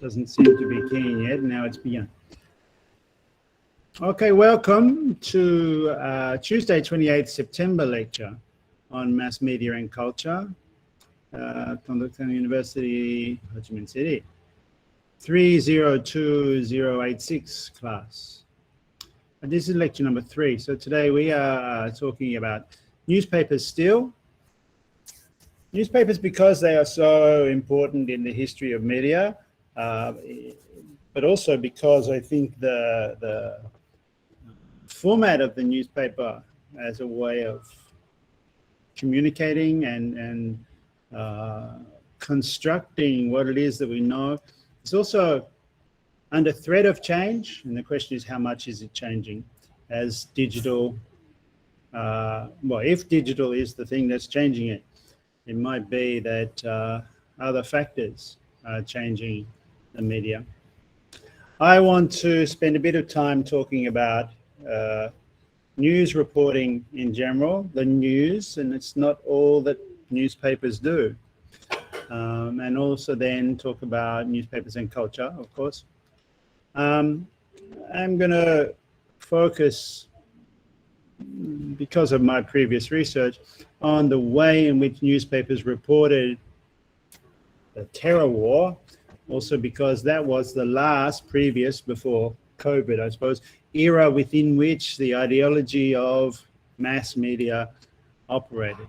Doesn't seem to be keen yet. Now it's begun. Okay, welcome to Tuesday, 28th September lecture on mass media and culture, Tondoktana University, Ho Chi Minh City, 302086 class. And this is lecture number 3. So today we are talking about newspapers still. Newspapers because they are so important in the history of media, but also because I think the format of the newspaper as a way of communicating and constructing what it is that we know is also under threat of change. And the question is, how much is it changing as digital? Well, if digital is the thing that's changing it, it might be that other factors are changing the media. I want to spend a bit of time talking about news reporting in general, the news, and it's not all that newspapers do. And also then talk about newspapers and culture, of course. I'm going to focus, because of my previous research, on the way in which newspapers reported the terror war, also because that was the last previous, before COVID, I suppose, era within which the ideology of mass media operated.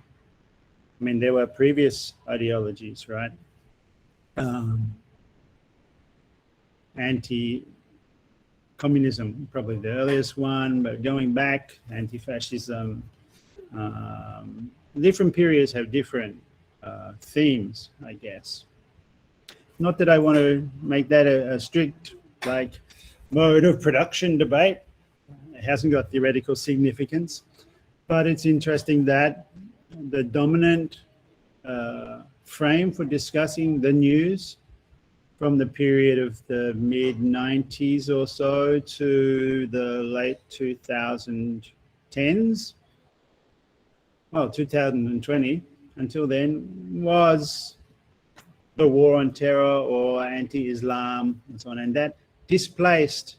I mean, there were previous ideologies, right? Anti-communism, probably the earliest one, but going back, anti-fascism. Different periods have different themes, I guess. Not that I want to make that a strict mode of production debate. It hasn't got theoretical significance, but it's interesting that the dominant frame for discussing the news from the period of the mid-90s or so to the late 2010s, well, 2020, until then, was the war on terror or anti-Islam and so on. And that displaced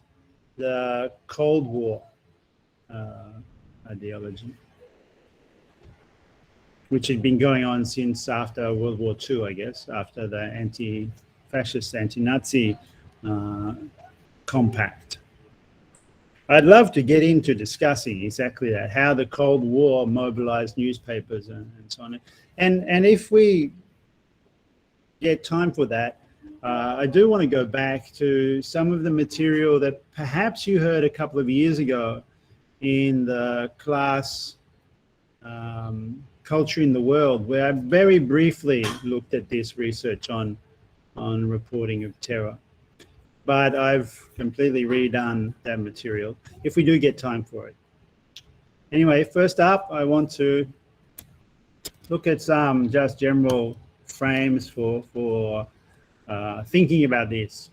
the Cold War ideology, which had been going on since after World War II, I guess, after the anti-fascist, anti-Nazi compact. I'd love to get into discussing exactly that, how the Cold War mobilized newspapers and so on. And if we get time for that, I do want to go back to some of the material that perhaps you heard a couple of years ago in the class Culture in the World, where I very briefly looked at this research on reporting of terror. But I've completely redone that material, if we do get time for it. Anyway, first up, I want to look at some just general frames for thinking about this.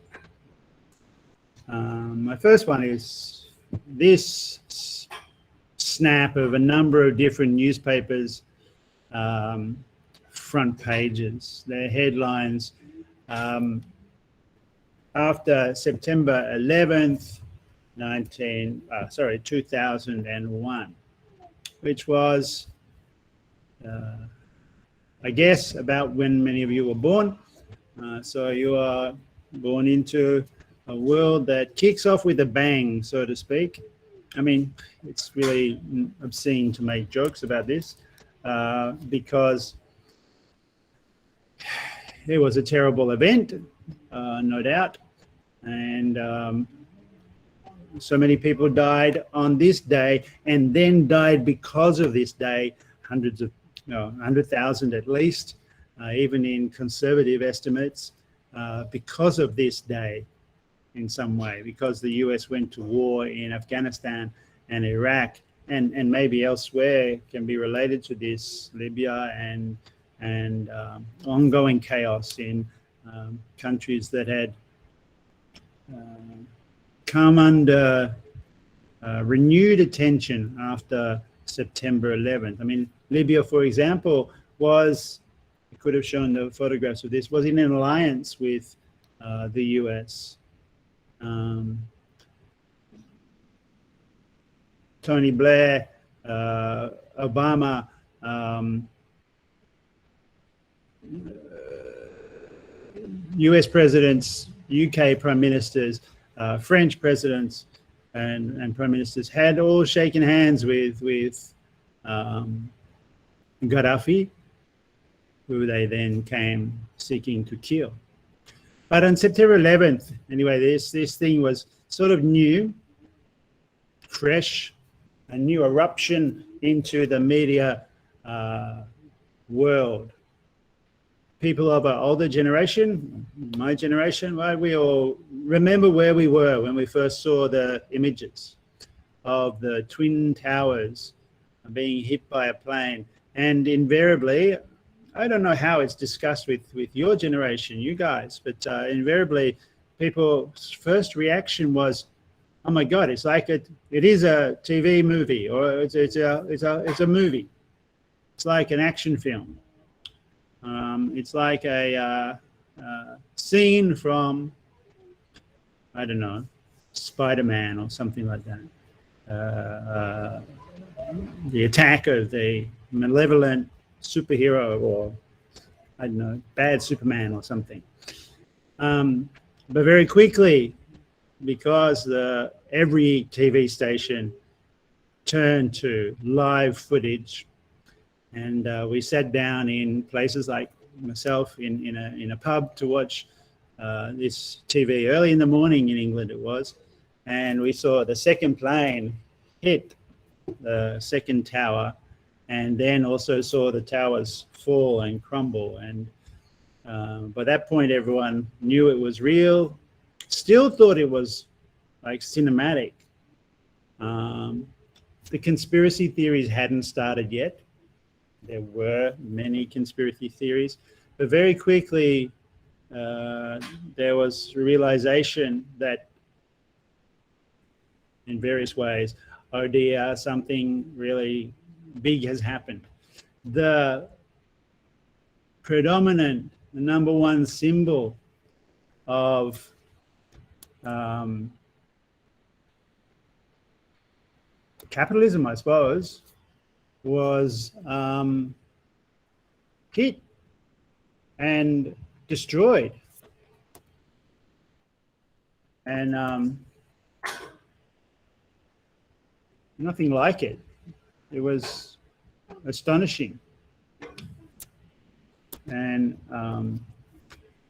My first one is this snap of a number of different newspapers' front pages, their headlines. After September 11th, 2001, which was, I guess, about when many of you were born. So you are born into a world that kicks off with a bang, so to speak. I mean, it's really obscene to make jokes about this because it was a terrible event, no doubt. And so many people died on this day and then died because of this day, 100,000 at least, even in conservative estimates, because of this day in some way, because the US went to war in Afghanistan and Iraq, and maybe elsewhere can be related to this, Libya and ongoing chaos in countries that had come under renewed attention after September 11th. I mean, Libya, for example, was, I could have shown the photographs of this, was in an alliance with the US. Tony Blair, Obama, US presidents, UK prime ministers, French presidents, and prime ministers had all shaken hands with Gaddafi, who they then came seeking to kill. But on September 11th, anyway, this thing was sort of new, fresh, a new eruption into the media world. People of an older generation, my generation, right, we all remember where we were when we first saw the images of the Twin Towers being hit by a plane. And invariably, I don't know how it's discussed with your generation, you guys, but invariably people's first reaction was, oh my God, it's like it is a TV movie, or it's a movie. It's like an action film. It's like a scene from, I don't know, Spider-Man or something like that. The attack of the malevolent superhero, or I don't know, bad Superman or something. But very quickly, because every TV station turned to live footage, and we sat down in places like myself in a pub to watch this TV early in the morning in England it was, and we saw the second plane hit the second tower, and then also saw the towers fall and crumble. And by that point, everyone knew it was real, still thought it was like cinematic. The conspiracy theories hadn't started yet. There were many conspiracy theories, but very quickly there was a realization that in various ways, oh dear, something really big has happened. The predominant, the number one symbol of capitalism, I suppose, was hit and destroyed. And nothing like it. It was astonishing. And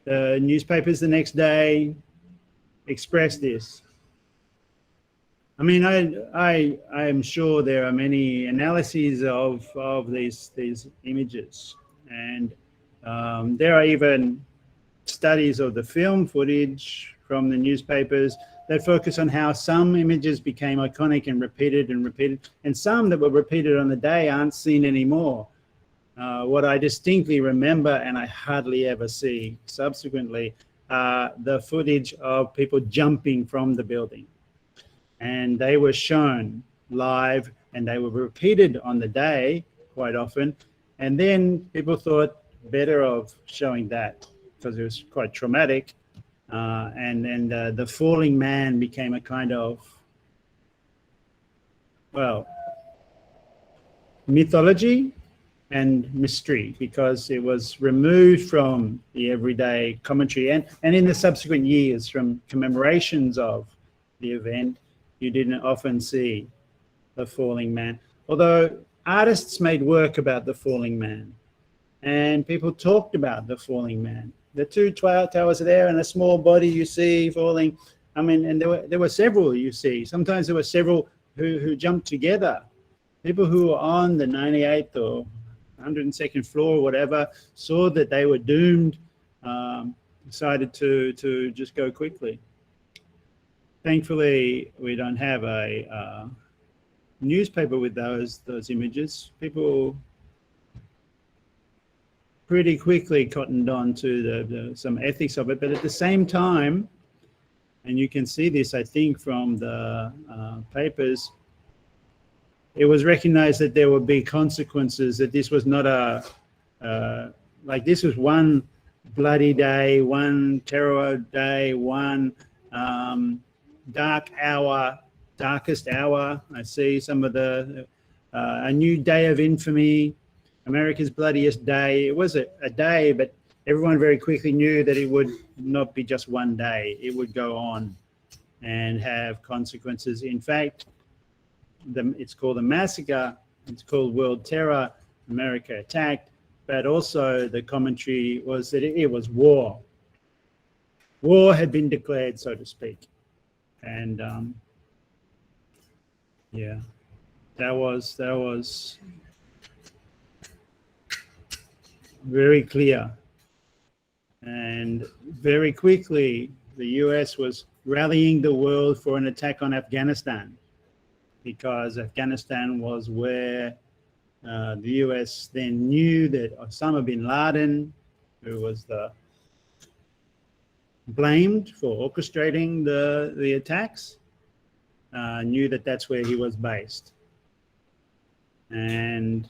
the newspapers the next day expressed this. I mean, I am sure there are many analyses of these images, and there are even studies of the film footage from the newspapers that focus on how some images became iconic and repeated, and some that were repeated on the day aren't seen anymore. What I distinctly remember, and I hardly ever see subsequently, the footage of people jumping from the building. And they were shown live, and they were repeated on the day quite often. And then people thought better of showing that because it was quite traumatic. And the falling man became a kind of, well, mythology and mystery, because it was removed from the everyday commentary. And in the subsequent years, from commemorations of the event, you didn't often see the falling man. Although artists made work about the falling man, and people talked about the falling man. The two towers are there, and a small body you see falling. I mean, and there were several you see. Sometimes there were several who jumped together. People who were on the 98th or 102nd floor or whatever saw that they were doomed, decided to just go quickly. Thankfully, we don't have a newspaper with those images. People pretty quickly cottoned on to some ethics of it, but at the same time, and you can see this, I think, from the papers, it was recognized that there would be consequences, that this was not like this was one bloody day, one terror day, one dark hour, darkest hour. I see some of the a new day of infamy, America's bloodiest day. It was a day, but everyone very quickly knew that it would not be just one day. It would go on and have consequences. In fact, it's called a massacre. It's called World Terror. America attacked, but also the commentary was that it was war. War had been declared, so to speak, and yeah, that was very clear. And very quickly, the US was rallying the world for an attack on Afghanistan, because Afghanistan was where the US then knew that Osama bin Laden, who was blamed for orchestrating the attacks, knew that that's where he was based. And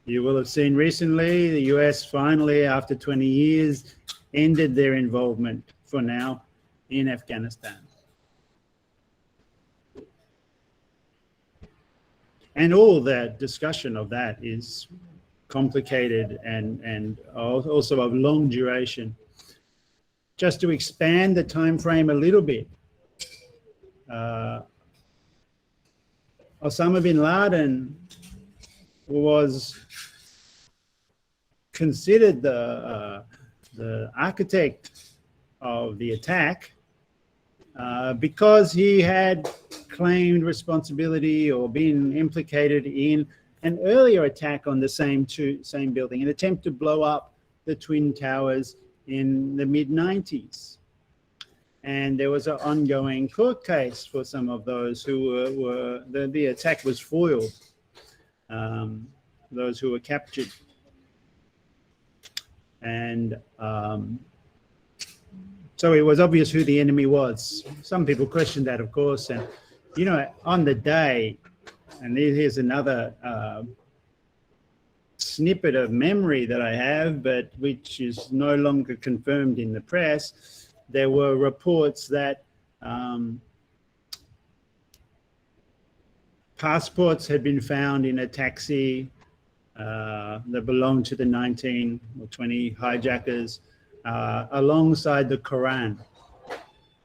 you will have seen recently, the US finally, after 20 years, ended their involvement for now in Afghanistan. And all that discussion of that is complicated and also of long duration. Just to expand the time frame a little bit, Osama bin Laden was considered the architect of the attack because he had claimed responsibility or been implicated in an earlier attack on the same building, an attempt to blow up the Twin Towers in the mid-90s. And there was an ongoing court case for some of those who the attack was foiled, those who were captured. And so it was obvious who the enemy was. Some people questioned that, of course. And, you know, on the day, and here's another snippet of memory that I have, but which is no longer confirmed in the press, there were reports that passports had been found in a taxi that belonged to the 19 or 20 hijackers alongside the Quran.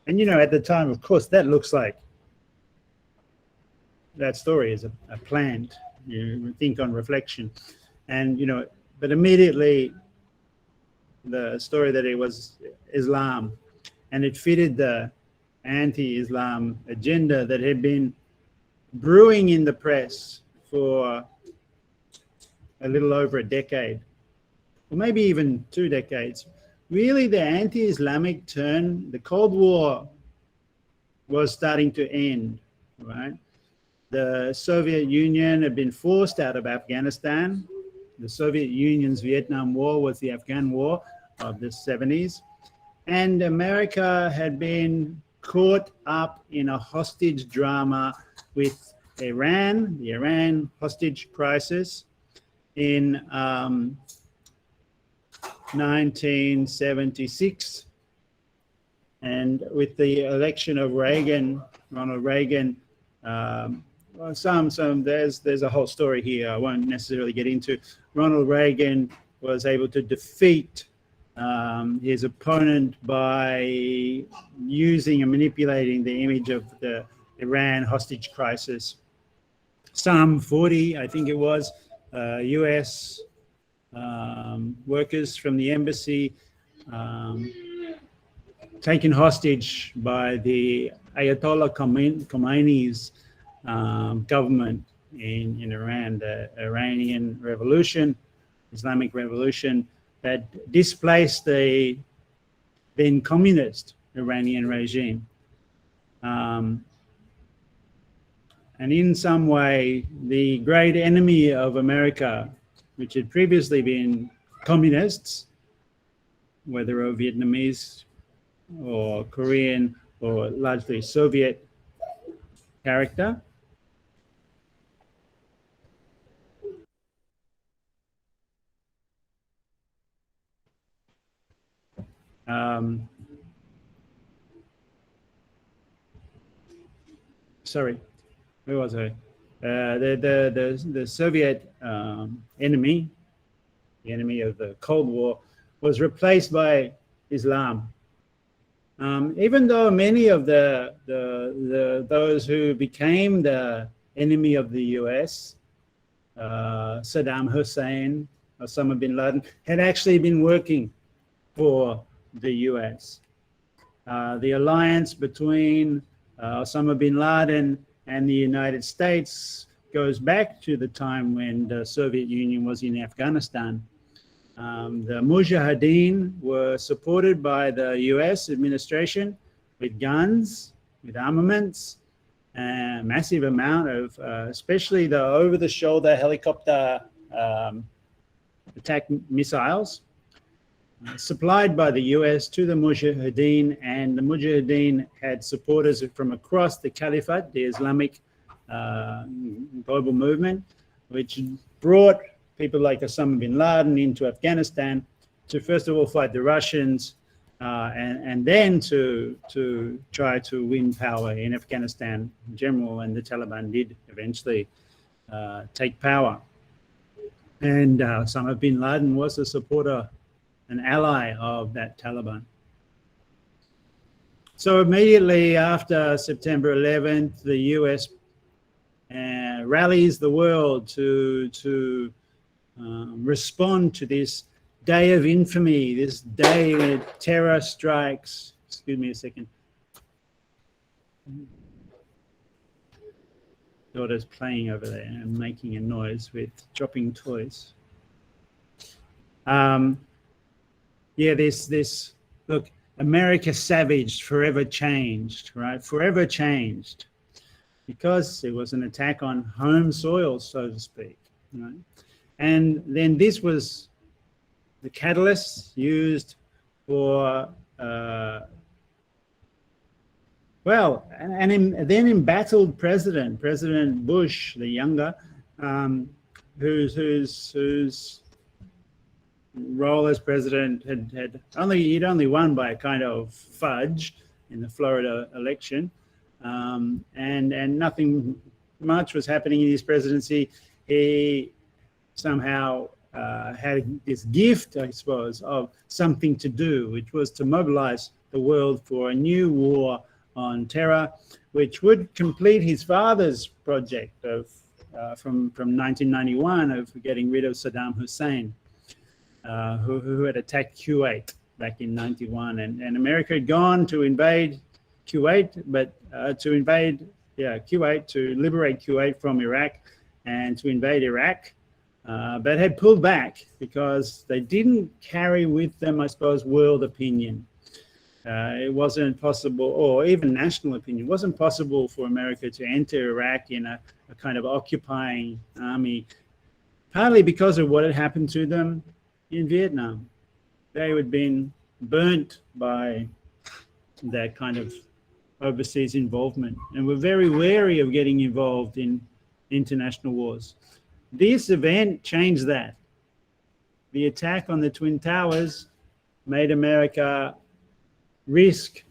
And, you know, at the time, of course, that looks like that story is a planned, you think on reflection. And, you know, but immediately the story that it was Islam, and it fitted the anti-Islam agenda that had been brewing in the press for a little over a decade, or maybe even 2 decades. Really, the anti-Islamic turn, the Cold War was starting to end, right? The Soviet Union had been forced out of Afghanistan. The Soviet Union's Vietnam War was the Afghan War of the 70s. And America had been caught up in a hostage drama with Iran, the Iran hostage crisis in 1976. And with the election of Reagan, Ronald Reagan, there's a whole story here I won't necessarily get into. Ronald Reagan was able to defeat his opponent by using and manipulating the image of the Iran hostage crisis. Some 40, I think it was, US workers from the embassy taken hostage by the Ayatollah Khomeini's government in Iran, the Iranian Revolution, Islamic Revolution, that displaced the then communist Iranian regime. And in some way, the great enemy of America, which had previously been communists, whether Vietnamese or Korean or largely Soviet character, Sorry, where was I? The Soviet enemy, the enemy of the Cold War, was replaced by Islam. Even though many of those who became the enemy of the US, Saddam Hussein, Osama bin Laden, had actually been working for the US. The alliance between Osama bin Laden and the United States goes back to the time when the Soviet Union was in Afghanistan. The Mujahideen were supported by the US administration with guns, with armaments, a massive amount of, especially the over-the-shoulder helicopter attack missiles, supplied by the US to the Mujahideen, and the Mujahideen had supporters from across the Caliphate, the Islamic global movement, which brought people like Osama bin Laden into Afghanistan to first of all fight the Russians, and then to try to win power in Afghanistan in general, and the Taliban did eventually take power. And Osama bin Laden was a supporter, an ally of that Taliban. So immediately after September 11th, the US rallies the world to respond to this day of infamy, this day when terror strikes. Excuse me a second. Daughter's playing over there and making a noise with dropping toys. Yeah, this look, America savaged, forever changed, right? Forever changed, because it was an attack on home soil, so to speak, right? And then this was the catalyst used for then embattled President Bush the younger, whose role as president he'd only won by a kind of fudge in the Florida election, and nothing much was happening in his presidency. He somehow had this gift, I suppose, of something to do, which was to mobilize the world for a new war on terror, which would complete his father's project of from 1991 of getting rid of Saddam Hussein, who had attacked Kuwait back in 91, and America had gone to invade Kuwait, but Kuwait, to liberate Kuwait from Iraq and to invade Iraq, but had pulled back because they didn't carry with them, I suppose, world opinion. It wasn't possible, or even national opinion, it wasn't possible for America to enter Iraq in a kind of occupying army, partly because of what had happened to them in Vietnam. They had been burnt by that kind of overseas involvement and were very wary of getting involved in international wars. This event changed that. The attack on the Twin Towers made America risk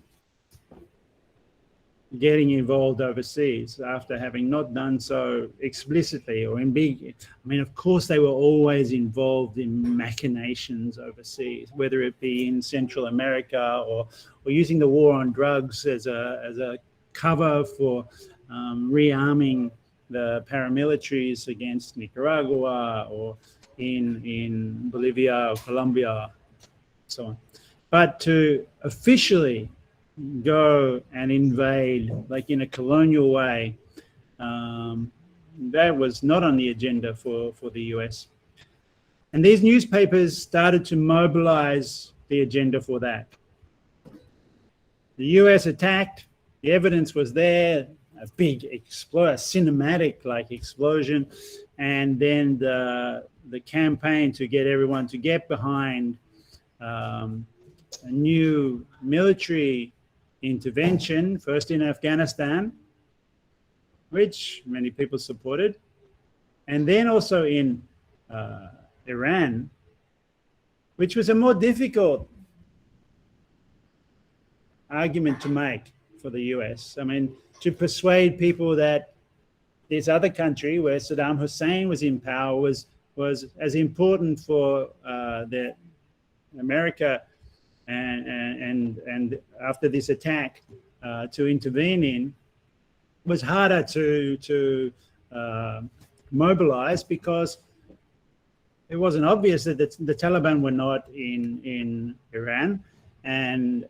getting involved overseas after having not done so explicitly or in big. I mean, of course, they were always involved in machinations overseas, whether it be in Central America or using the war on drugs as a cover for rearming the paramilitaries against Nicaragua or in Bolivia or Colombia, so on. But to officially go and invade, like in a colonial way, that was not on the agenda for the US. And these newspapers started to mobilize the agenda for that. The US attacked, the evidence was there, a big cinematic-like explosion, and then the campaign to get everyone to get behind a new military intervention, first in Afghanistan, which many people supported, and then also in Iran, which was a more difficult argument to make for the US. I mean, to persuade people that this other country where Saddam Hussein was in power was as important for the America and after this attack to intervene in, was harder to mobilize, because it wasn't obvious that the Taliban were not in Iran and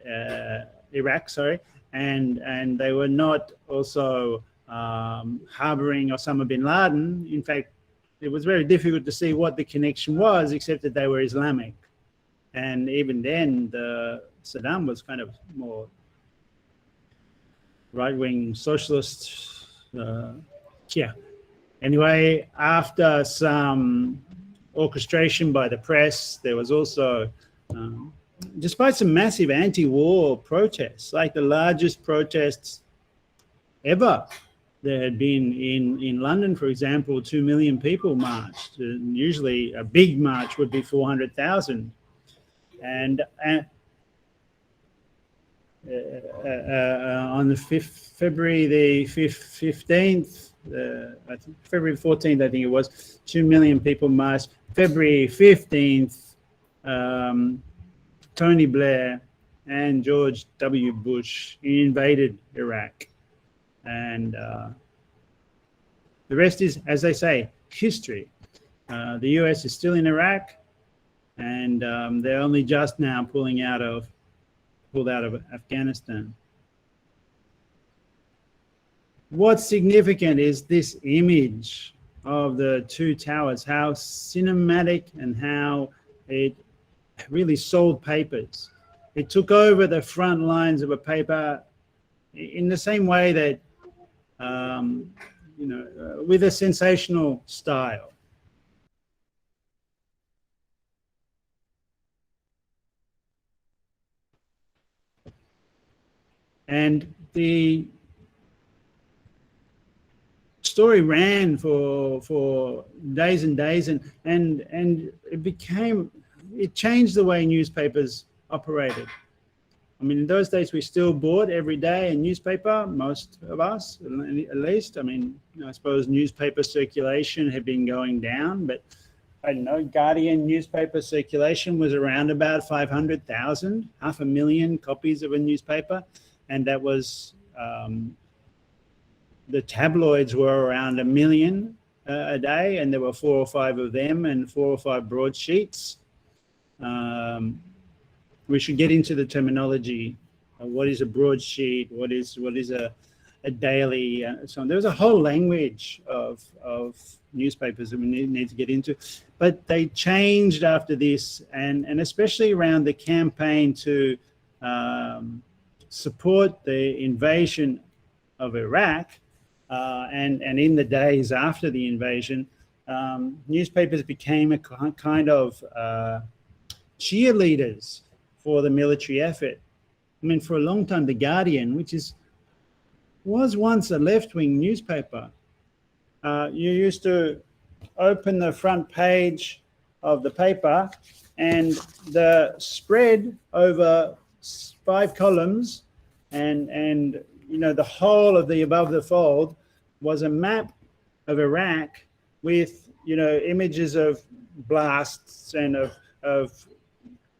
Iraq, sorry, and they were not also harboring Osama bin Laden. In fact, it was very difficult to see what the connection was, except that they were Islamic. And even then, Saddam was kind of more right-wing socialist. Yeah. Anyway, after some orchestration by the press, there was also, despite some massive anti-war protests, like the largest protests ever there had been in London, for example, 2 million people marched. And usually a big march would be 400,000. And on the February the 15th, February 14th, I think it was, 2 million people marched. February 15th, Tony Blair and George W. Bush invaded Iraq. And the rest is, as they say, history. The US is still in Iraq, and they're only just now pulled out of Afghanistan. What's significant is this image of the two towers, how cinematic and how it really sold papers. It took over the front lines of a paper in the same way that, with a sensational style. And the story ran for days and days, and it changed the way newspapers operated. I mean, in those days, we still bought every day a newspaper, most of us, at least. I mean, I suppose newspaper circulation had been going down, but I don't know, Guardian newspaper circulation was around about 500,000, 500,000 copies of a newspaper. And that was, the tabloids were around 1 million a day, and there were 4 or 5 of them and 4 or 5 broadsheets. We should get into the terminology. What is a broadsheet? What is a daily? So on. There was a whole language of newspapers that we need to get into, but they changed after this, and especially around the campaign to support the invasion of Iraq, and in the days after the invasion, newspapers became a kind of cheerleaders for the military effort. I mean, for a long time, The Guardian, which was once a left-wing newspaper, you used to open the front page of the paper, and the spread over 5 columns and the whole of the above the fold was a map of Iraq with images of blasts and of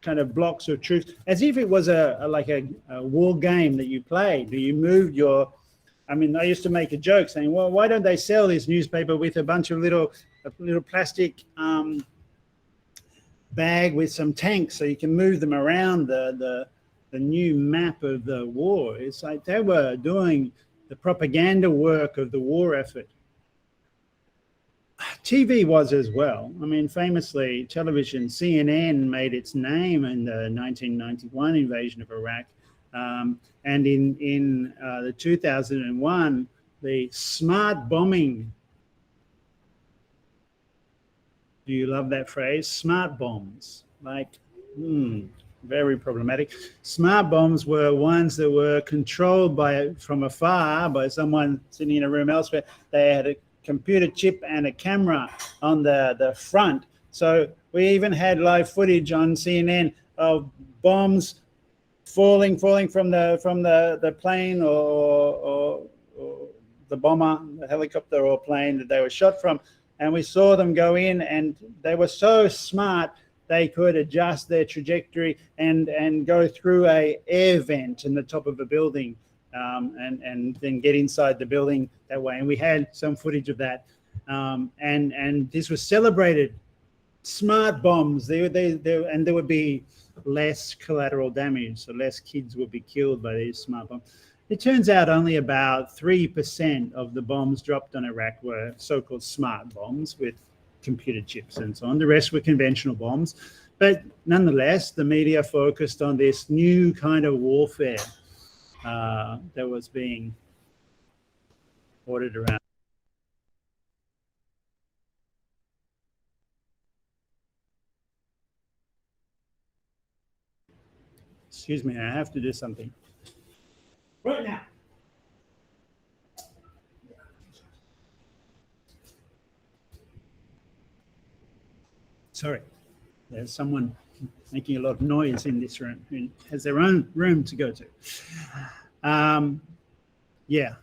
kind of blocks of troops, as if it was like a war game that you played. You moved your, I mean, I used to make a joke saying, well, why don't they sell this newspaper with a bunch of little plastic bag with some tanks so you can move them around the new map of the war. It's like they were doing the propaganda work of the war effort. TV was as well. I mean, famously, television, CNN made its name in the 1991 invasion of Iraq. And in the 2001, the smart bombing. Do you love that phrase? Smart bombs. Like, very problematic. Smart bombs were ones that were controlled from afar by someone sitting in a room elsewhere. They had a computer chip and a camera on the front. So we even had live footage on CNN of bombs falling from the plane or the bomber, the helicopter or plane that they were shot from, and we saw them go in, and they were so smart they could adjust their trajectory and go through a air vent in the top of a building, and then get inside the building that way. And we had some footage of that, and this was celebrated. Smart bombs. And there would be less collateral damage, so less kids would be killed by these smart bombs. It turns out only about 3% of the bombs dropped on Iraq were so-called smart bombs with computer chips and so on. The rest were conventional bombs. But nonetheless, the media focused on this new kind of warfare that was being ordered around. Excuse me, I have to do something right now. Sorry, there's someone making a lot of noise in this room who has their own room to go to. Yeah,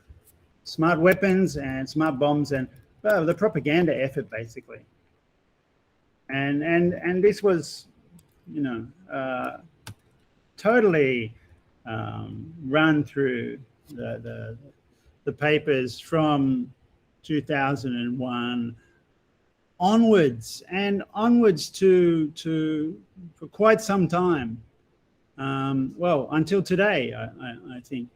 smart weapons and smart bombs and the propaganda effort basically. And this was, totally run through the papers from 2001 onwards to for quite some time. Well, until today, I think.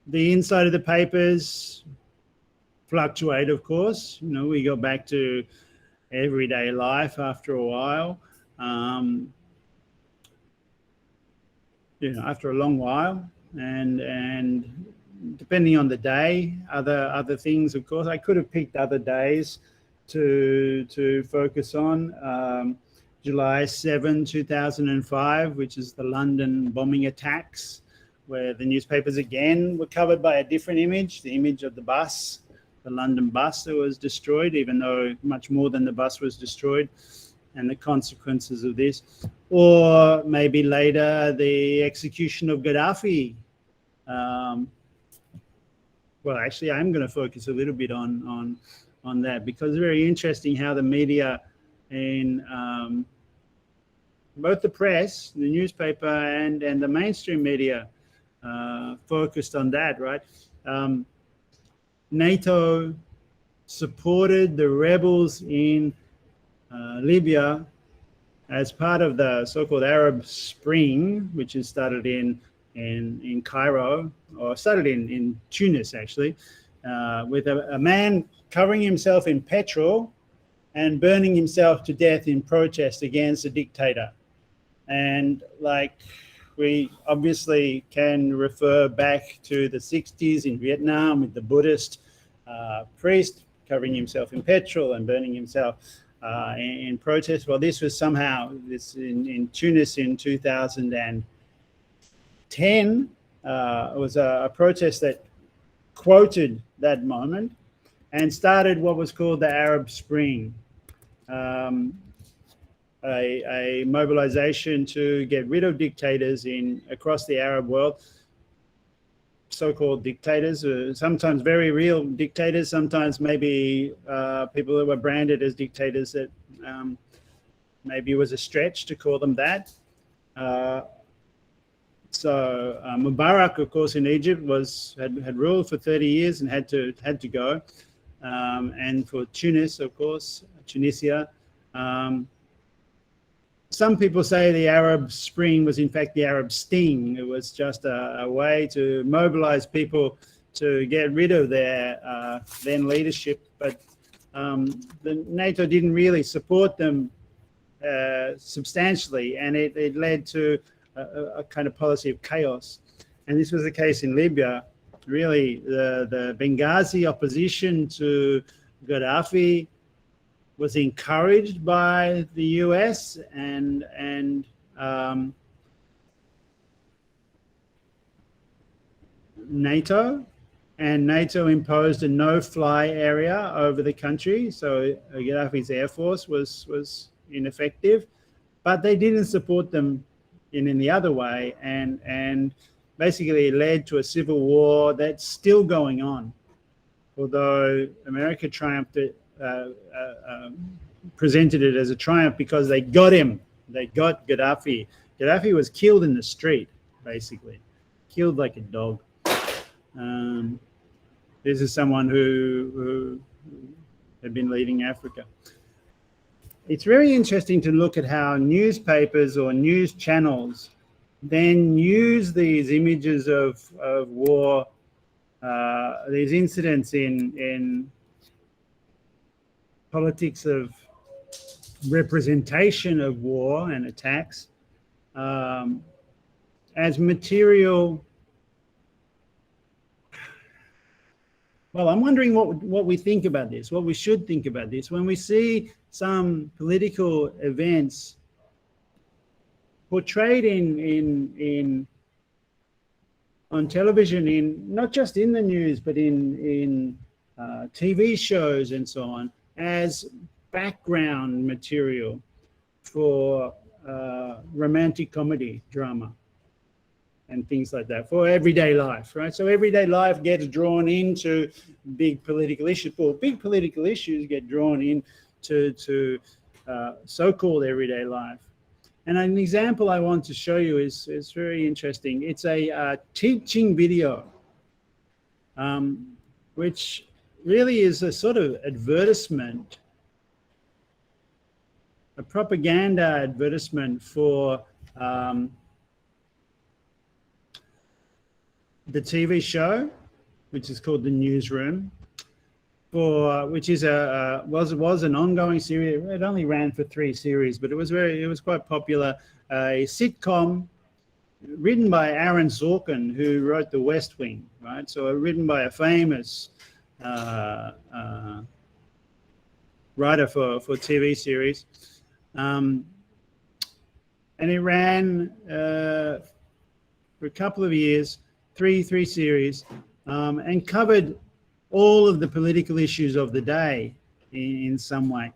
The inside of the papers fluctuate, of course. We go back to everyday life after a while. After a long while, and depending on the day, other things, of course. I could have picked other days to focus on. July 7, 2005, which is the London bombing attacks, where the newspapers again were covered by a different image, the image of the bus, the London bus that was destroyed, even though much more than the bus was destroyed, and the consequences of this. Or maybe later, the execution of Gaddafi. Well, actually, I'm going to focus a little bit on that, because it's very interesting how the media in both the press, the newspaper, and the mainstream media focused on that, right? NATO supported the rebels in Libya as part of the so-called Arab Spring, which is started in Cairo, or started in Tunis, actually, with a man covering himself in petrol and burning himself to death in protest against a dictator. And we obviously can refer back to the 60s in Vietnam with the Buddhist priest covering himself in petrol and burning himself in protest. Well, this was somehow in Tunis in 2010. It was a protest that quoted that moment and started what was called the Arab Spring, a mobilization to get rid of dictators across the Arab world. So-called dictators, sometimes very real dictators, sometimes maybe people that were branded as dictators that maybe it was a stretch to call them that. So Mubarak, of course, in Egypt had ruled for 30 years and had to go. And for Tunis, of course, Tunisia. Some people say the Arab Spring was in fact the Arab Sting. It was just a way to mobilize people to get rid of their then leadership. But the NATO didn't really support them substantially, and it led to a kind of policy of chaos. And this was the case in Libya. Really, the Benghazi opposition to Gaddafi was encouraged by the US and NATO, and NATO imposed a no-fly area over the country. So Gaddafi's air force was ineffective, but they didn't support them in the other way, and basically led to a civil war that's still going on. Although America triumphed it, presented it as a triumph because they got him. They got Gaddafi. Gaddafi was killed in the street, basically, killed like a dog. This is someone who had been leading Africa. It's very interesting to look at how newspapers or news channels then use these images of war, these incidents in politics of representation of war and attacks as material. Well, I'm wondering what we think about this, what we should think about this when we see some political events portrayed on television, in not just in the news, but in TV shows and so on, as background material for romantic comedy drama and things like that, for everyday life, right? So everyday life gets drawn into big political issues. Well, big political issues get drawn into so-called everyday life. And an example I want to show you is very interesting. It's a teaching video, which really is a sort of advertisement, a propaganda advertisement for the TV show, which is called The Newsroom, which is was an ongoing series. It only ran for 3 series, but it was quite popular. A sitcom written by Aaron Sorkin, who wrote The West Wing, right? So written by a famous writer for TV series, and it ran for a couple of years. Three series, and covered all of the political issues of the day in some way.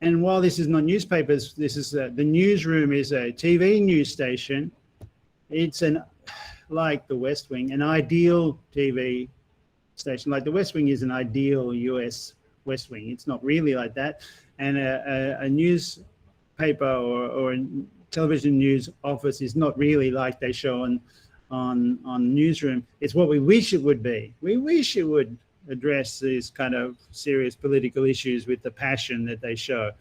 And while this is not newspapers, this is the Newsroom is a TV news station. It's like the West Wing, an ideal TV station. Like the West Wing is an ideal US West Wing. It's not really like that. And a newspaper or a television news office is not really like they show on Newsroom. It's what we wish it would be. We wish it would address these kind of serious political issues with the passion that they show.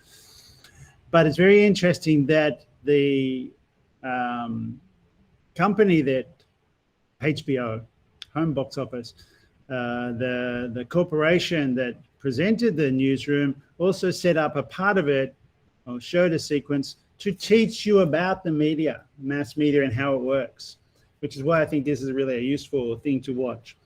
But it's very interesting that the company that HBO, home box office, the corporation that presented the Newsroom also set up a part of it, or showed a sequence to teach you about the media, mass media, and how it works, which is why I think this is really a useful thing to watch.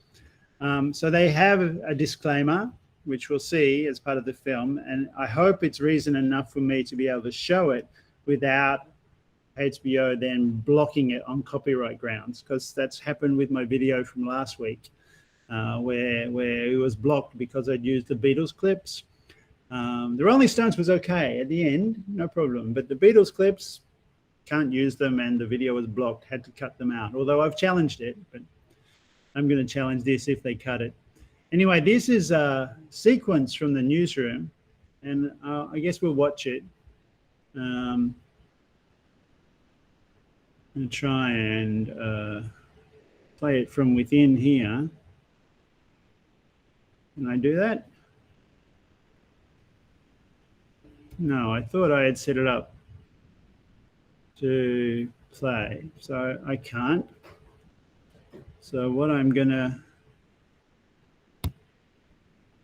So they have a disclaimer, which we'll see as part of the film, and I hope it's reason enough for me to be able to show it without HBO then blocking it on copyright grounds, because that's happened with my video from last week, where it was blocked because I'd used the Beatles clips. The Rolling Stones was okay at the end, no problem, but the Beatles clips, can't use them, and the video was blocked, had to cut them out, although I've challenged it, but I'm going to challenge this if they cut it. Anyway, this is a sequence from the Newsroom, and I guess we'll watch it. I'm going to try and play it from within here. Can I do that? No, I thought I had set it up to play, so I can't. So what I'm gonna,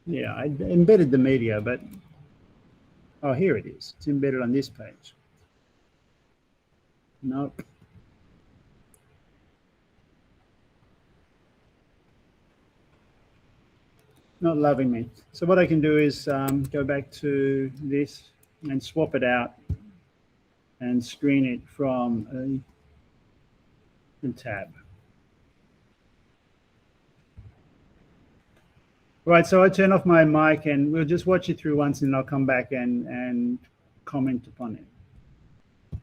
yeah, I embedded the media, but, oh, here it is. It's embedded on this page. Nope. Not loving me. So what I can do is go back to this and swap it out and screen it from a tab. Right, so I turn off my mic and we'll just watch it through once, and I'll come back and comment upon it.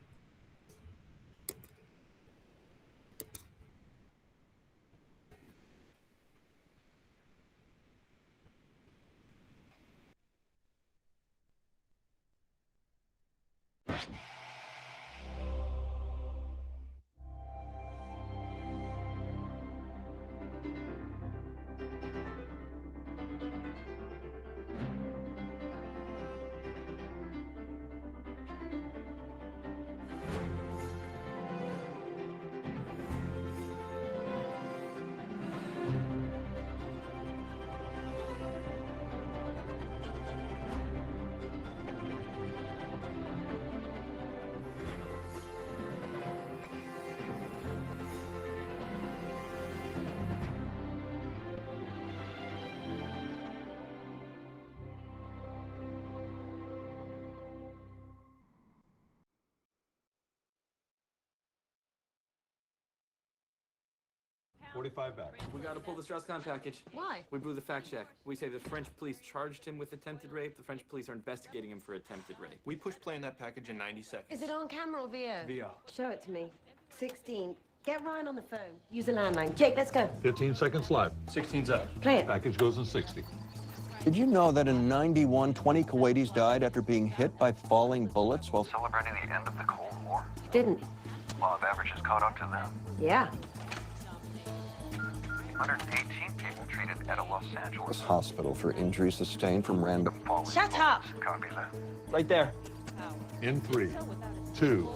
45 back. We got to pull the Strauss-Kahn package. Why? We blew the fact check. We say the French police charged him with attempted rape. The French police are investigating him for attempted rape. We push play in that package in 90 seconds. Is it on camera or VO? VO. Show it to me. 16. Get Ryan on the phone. Use a landline. Jake, let's go. 15 seconds live. 16's up. Play it. Package goes in 60. Did you know that in '91, 20 Kuwaitis died after being hit by falling bullets while Celebrating the end of the Cold War. Didn't. Law of averages caught up to them. Yeah. 118 people treated at a Los Angeles hospital for injuries sustained from random falling Shut up. bullets. Copy that. Right there. In 3, 2.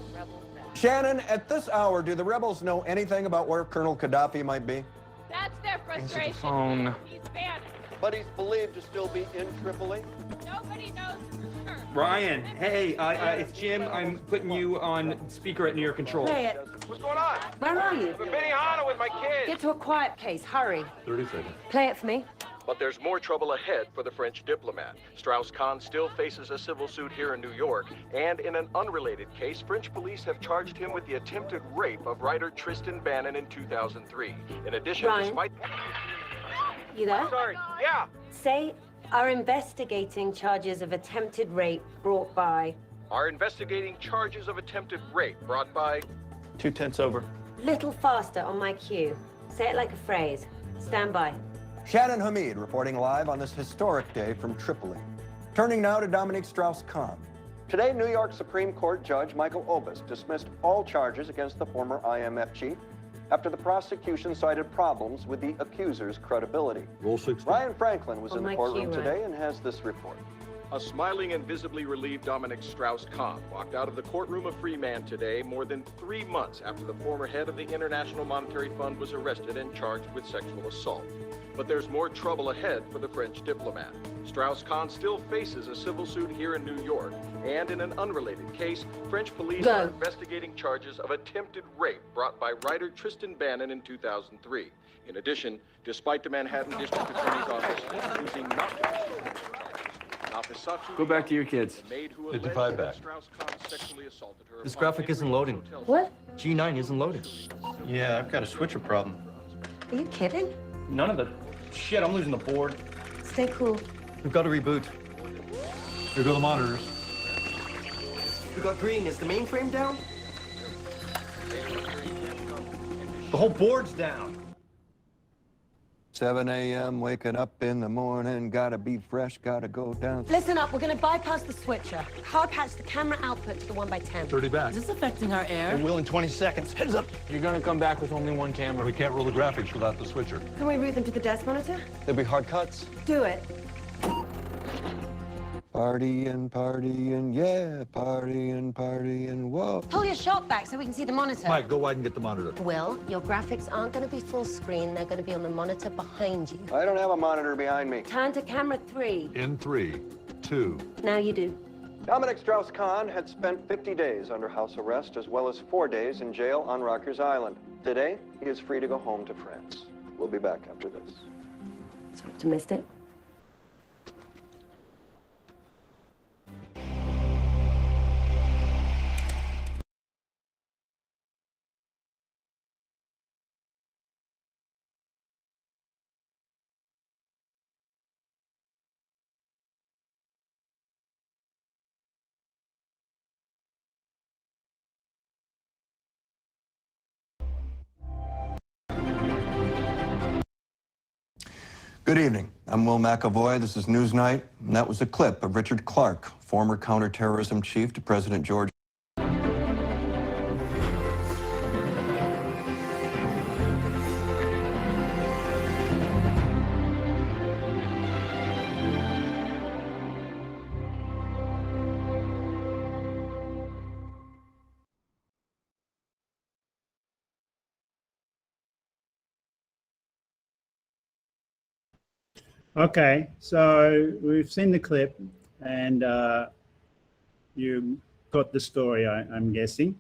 Shannon, at this hour, do the rebels know anything about where Colonel Gaddafi might be? That's their frustration. phone. He's Spanish. But he's believed to still be in Tripoli. Nobody knows for sure. Ryan, hey, it's Jim. I'm putting you on speaker at near control. Play it. What's going on? Where are you? I'm in Benihana with my kids. Get to a quiet place. Hurry. 30 seconds. Play it for me. But there's more trouble ahead for the French diplomat. Strauss-Kahn still faces a civil suit here in New York, and in an unrelated case, French police have charged him with the attempted rape of writer Tristan Bannon in 2003. In addition, Ryan? despite... You there? Sorry. Yeah. Say, are investigating charges of attempted rape brought by... are investigating charges of attempted rape brought by... 2 tenths over. Little faster on my cue. Say it like a phrase. Stand by. Shannon Hamid reporting live on this historic day from Tripoli. Turning now to Dominique Strauss-Kahn. Today, New York Supreme Court Judge Michael Obas dismissed all charges against the former IMF chief after the prosecution cited problems with the accuser's credibility. Roll 60. Ryan Franklin was On in the my courtroom cue, today and has this report. A smiling and visibly relieved Dominic Strauss-Kahn walked out of the courtroom of Free Man today more than 3 months after the former head of the International Monetary Fund was arrested and charged with sexual assault. But there's more trouble ahead for the French diplomat. Strauss-Kahn still faces a civil suit here in New York, and in an unrelated case, French police are investigating charges of attempted rape brought by writer Tristan Bannon in 2003. In addition, despite the Manhattan District Attorney's Office choosing not to pursue the charges, Go back to your kids. 55 back. This graphic isn't loading. What? G9 isn't loading. Yeah, I've got a switcher problem. Are you kidding? None of the shit. I'm losing the board. Stay cool. We've got to reboot. Here go the monitors. We got green. Is the mainframe down? The whole board's down. 7 a.m., waking up in the morning, gotta be fresh, gotta go down. Listen up. We're going to bypass the switcher. Hard patch the camera output to the 1x10. 30 back. Is this affecting our air? It will in 20 seconds. Heads up. You're going to come back with only one camera. We can't roll the graphics without the switcher. Can we route them to the desk monitor? There'll be hard cuts. Do it. Partying, partying, yeah, partying, partying, whoa. Pull your shot back so we can see the monitor. Mike, go wide and get the monitor. Will, your graphics aren't going to be full screen. They're going to be on the monitor behind you. I don't have a monitor behind me. Turn to camera 3. In 3, 2. Now you do. Dominic Strauss-Kahn had spent 50 days under house arrest as well as 4 days in jail on Rikers Island. Today, he is free to go home to France. We'll be back after this. It's optimistic. Good evening. I'm Will McAvoy. This is Newsnight, and that was a clip of Richard Clark, former counterterrorism chief to President George. Okay, so we've seen the clip, and you got the story, I'm guessing.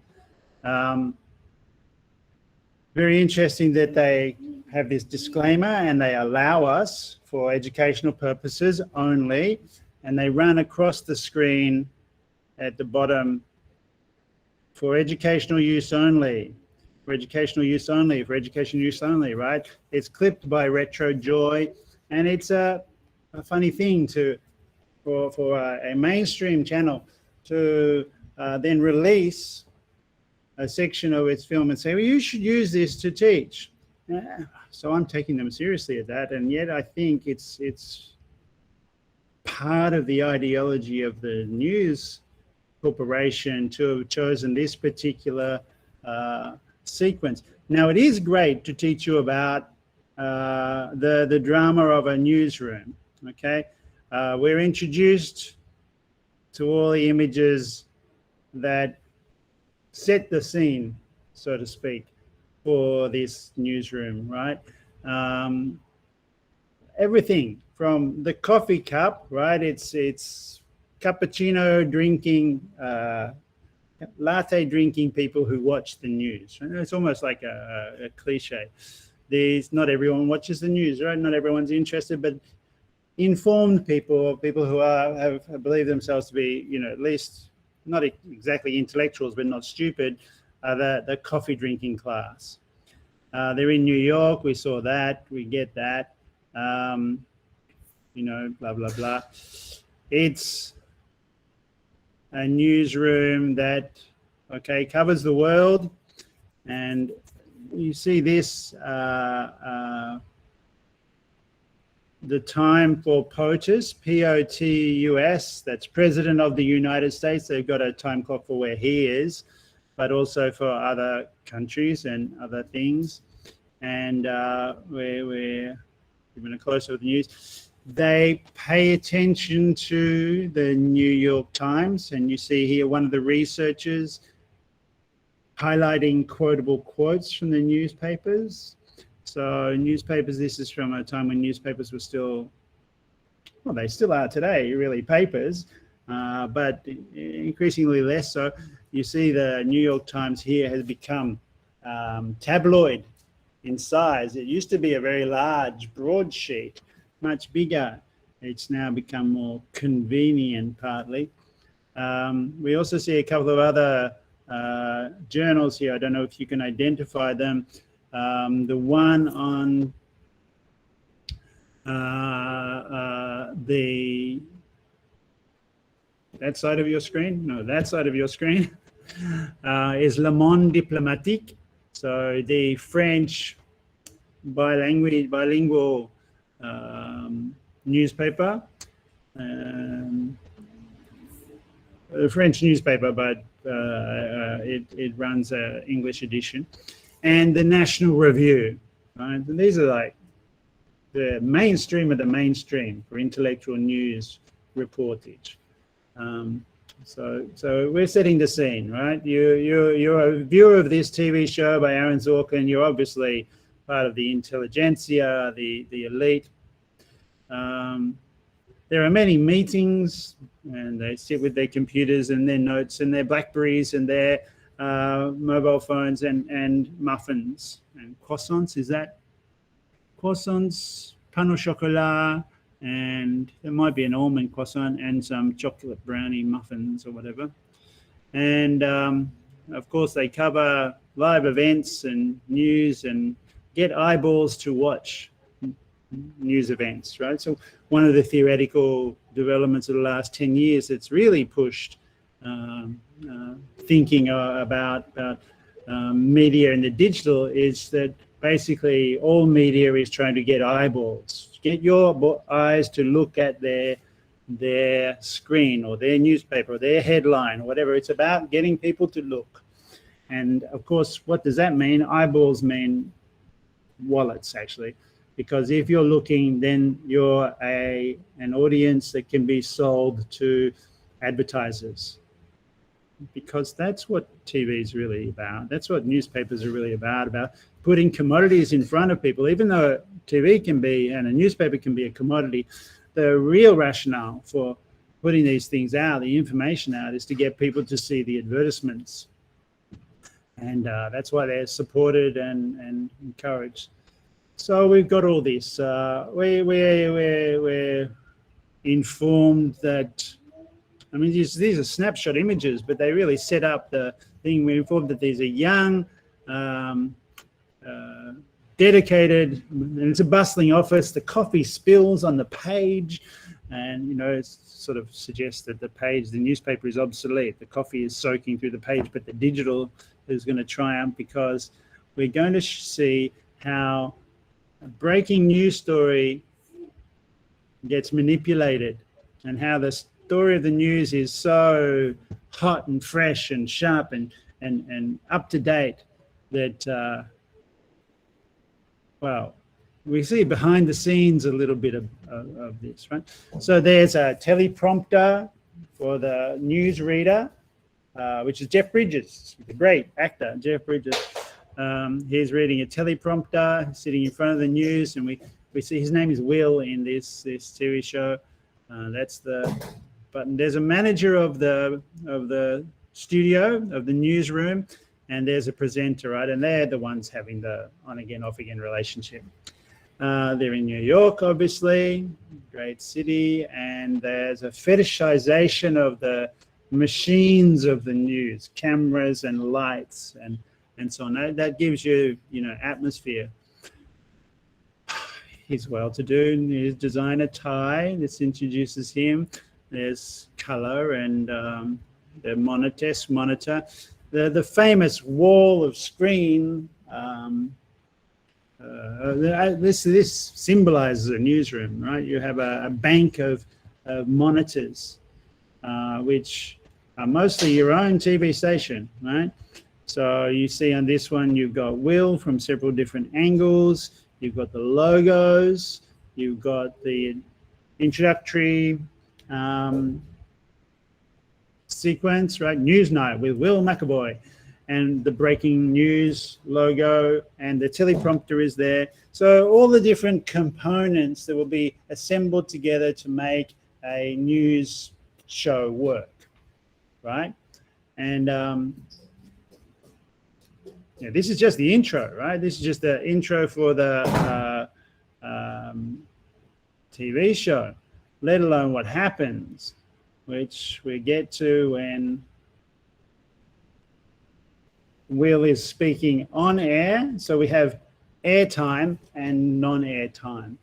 Very interesting that they have this disclaimer and they allow us for educational purposes only, and they run across the screen at the bottom for educational use only. for educational use only, right? It's clipped by Retro Joy, and it's a funny thing for a mainstream channel to then release a section of its film and say, well, you should use this to teach. So I'm taking them seriously at that, and yet I think it's part of the ideology of the news corporation to have chosen this particular sequence. Now, it is great to teach you about the drama of a newsroom, okay? We're introduced to all the images that set the scene, so to speak, for this newsroom, right? Everything from the coffee cup, right? It's cappuccino drinking, latte drinking people who watch the news. It's almost like a cliche. Not everyone watches the news, right? Not everyone's interested, but informed people who have believed themselves to be, at least not exactly intellectuals, but not stupid, are the coffee drinking class. They're in New York. We saw that. We get that. Blah, blah, blah. It's a newsroom that, covers the world. And you see this, the time for POTUS, P-O-T-U-S, that's President of the United States. They've got a time clock for where he is, but also for other countries and other things. And we're giving a close up of the news. They pay attention to the New York Times, and you see here one of the researchers highlighting quotable quotes from the newspapers. So newspapers, this is from a time when newspapers were still, well, they still are today, really, papers, but increasingly less so. You see the New York Times here has become tabloid in size. It used to be a very large broadsheet, much bigger. It's now become more convenient, partly. We also see a couple of other journals here. I don't know if you can identify them. The one on that side of your screen, no, that side of your screen, is Le Monde Diplomatique. So the French bilingual newspaper, a French newspaper, but it runs an English edition. And the National Review, right? And these are like the mainstream of the mainstream for intellectual news reportage. So we're setting the scene, right? You're a viewer of this TV show by Aaron Sorkin. You're obviously part of the intelligentsia, the elite. There are many meetings, and they sit with their computers and their notes and their Blackberries and their mobile phones and muffins and croissants. Is that croissants, pain au chocolat, and there might be an almond croissant and some chocolate brownie muffins or whatever. And of course they cover live events and news and get eyeballs to watch news events, right? So one of the theoretical developments of the last 10 years that's really pushed thinking about media and the digital is that basically all media is trying to get eyeballs, get your eyes to look at their screen or their newspaper or their headline or whatever. It's about getting people to look. And of course, what does that mean? Eyeballs mean wallets, actually, because if you're looking, then you're an audience that can be sold to advertisers, because that's what TV is really about. That's what newspapers are really about putting commodities in front of people. Even though TV can be, and a newspaper can be a commodity, the real rationale for putting these things out, the information out, is to get people to see the advertisements. And that's why they're supported and encouraged. So we've got all this. We're informed that, I mean, these are snapshot images, but they really set up the thing. We're informed that these are young dedicated, and it's a bustling office. The coffee spills on the page, and it sort of suggests that the newspaper is obsolete. The coffee is soaking through the page, but the digital is going to triumph, because we're going to see how a breaking news story gets manipulated, and how the story of the news is so hot and fresh and sharp and up to date that we see behind the scenes a little bit of this, right? So there's a teleprompter for the newsreader, which is Jeff Bridges, the great actor, Jeff Bridges. He's reading a teleprompter, sitting in front of the news, and we see his name is Will in this TV show. That's the button. There's a manager of the studio, of the newsroom, and there's a presenter, right? And they're the ones having the on-again, off-again relationship. They're in New York, obviously, great city, and there's a fetishization of the machines of the news, cameras and lights and so on. That gives you, atmosphere. He's well-to-do. He's designed a tie. This introduces him. There's color and the monitor. The famous wall of screen. This symbolizes a newsroom, right? You have a bank of monitors, which are mostly your own TV station, right? So you see on this one, you've got Will from several different angles. You've got the logos. You've got the introductory sequence, right? Newsnight with Will McAvoy, and the breaking news logo, and the teleprompter is there. So all the different components that will be assembled together to make a news show work, right? And this is just the intro, right? This is just the intro for the TV show, let alone what happens, which we get to when Will is speaking on air. So we have airtime and non-air time,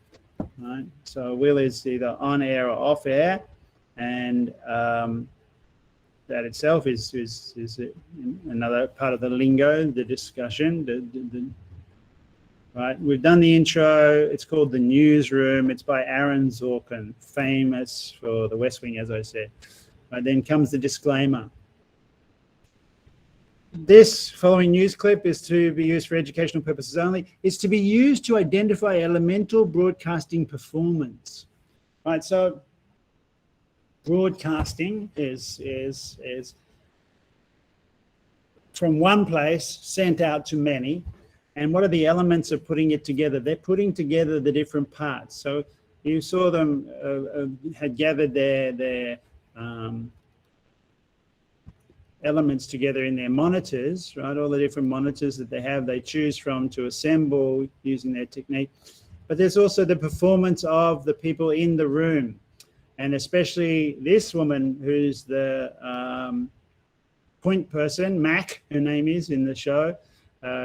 right? So Will is either on air or off air, and that itself is another part of the lingo, the discussion. Right, we've done the intro. It's called The Newsroom. It's by Aaron Sorkin, famous for The West Wing, as I said. Right, then comes the disclaimer. This following news clip is to be used for educational purposes only. It's to be used to identify elemental broadcasting performance. Right, so broadcasting is from one place sent out to many. And what are the elements of putting it together? They're putting together the different parts. So you saw them had gathered their elements together in their monitors, right? All the different monitors that they have, they choose from to assemble using their technique. But there's also the performance of the people in the room, and especially this woman who's the point person, Mac, her name is in the show.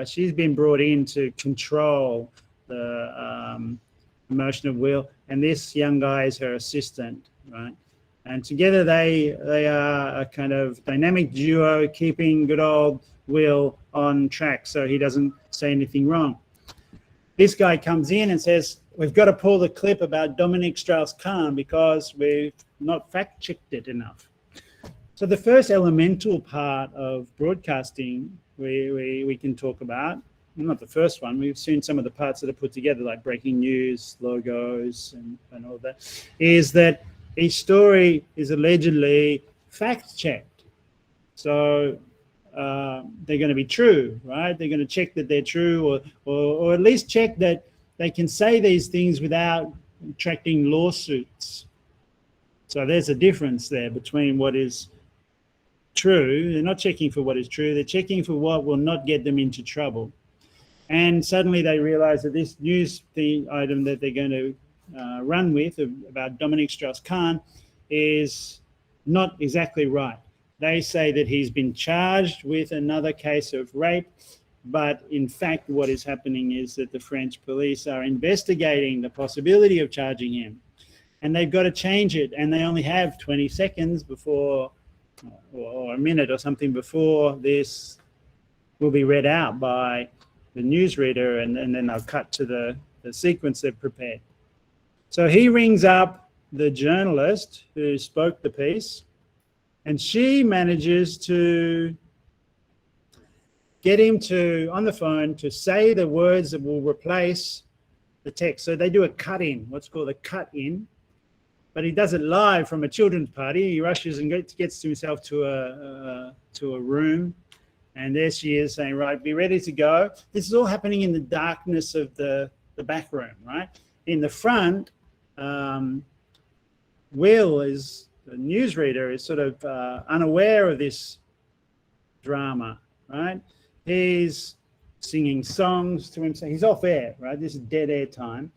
She's been brought in to control the emotion of Will, and this young guy is her assistant, right? And together they are a kind of dynamic duo, keeping good old Will on track so he doesn't say anything wrong. This guy comes in and says, we've got to pull the clip about Dominic Strauss-Kahn because we've not fact-checked it enough. So the first elemental part of broadcasting we can talk about, not the first one, we've seen some of the parts that are put together, like breaking news, logos, and all that, is that each story is allegedly fact-checked. So they're going to be true, right? They're going to check that they're true, or at least check that they can say these things without attracting lawsuits. So there's a difference there between what is true. They're not checking for what is true. They're checking for what will not get them into trouble. And suddenly they realize that this news item that they're going to run with about Dominic Strauss-Kahn is not exactly right. They say that he's been charged with another case of rape, But in fact, what is happening is that the French police are investigating the possibility of charging him. And they've got to change it. And they only have 20 seconds before, or a minute or something before this will be read out by the newsreader. And then they'll cut to the sequence they've prepared. So he rings up the journalist who spoke the piece. And she manages to get him to, on the phone, to say the words that will replace the text. So they do a cut-in, what's called a cut-in. But he does it live from a children's party. He rushes and gets himself to a room. And there she is saying, right, be ready to go. This is all happening in the darkness of the back room, right? In the front, Will is, the newsreader, is sort of unaware of this drama, right? He's singing songs to himself. He's off air, right? This is dead air time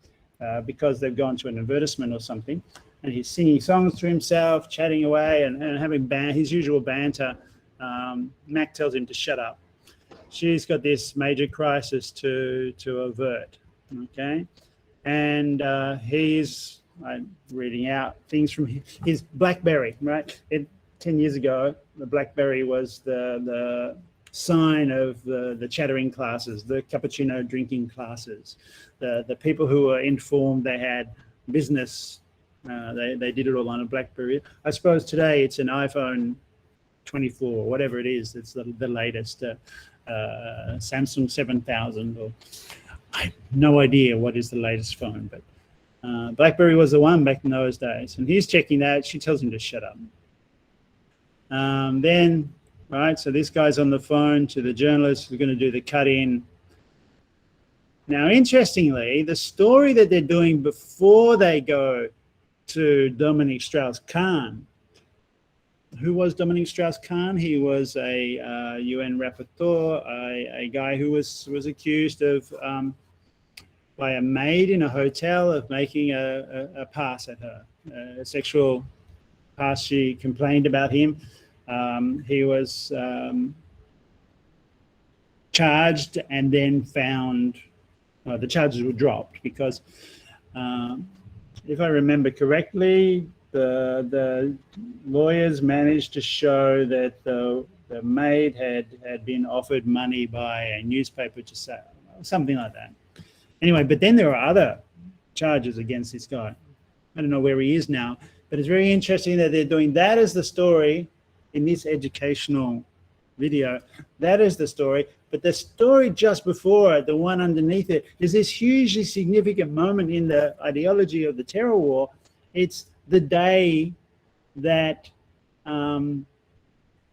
because they've gone to an advertisement or something. And he's singing songs to himself, chatting away and having his usual banter. Mac tells him to shut up. She's got this major crisis to avert, okay? And he's reading out things from his BlackBerry, right? 10 years ago, the BlackBerry was the sign of the chattering classes, the cappuccino drinking classes, the people who were informed they had business. They did it all on a BlackBerry. I suppose today it's an iPhone 24, whatever it is. It's the latest Samsung 7000. Or I have no idea what is the latest phone, but BlackBerry was the one back in those days. And he's checking that. She tells him to shut up. Then, right, so this guy's on the phone to the journalist who's going to do the cut-in. Now, interestingly, the story that they're doing before they go to Dominic Strauss-Kahn. Who was Dominic Strauss-Kahn? He was a UN rapporteur, a guy who was accused of, by a maid in a hotel, of making a pass at her, a sexual pass. She complained about him. He was charged and then found, the charges were dropped because if I remember correctly, the lawyers managed to show that the maid had been offered money by a newspaper to sell, something like that. Anyway, but then there are other charges against this guy. I don't know where he is now, but it's very interesting that they're doing that as the story in this educational video. That is the story. But the story just before it, the one underneath it, is this hugely significant moment in the ideology of the terror war. It's the day that the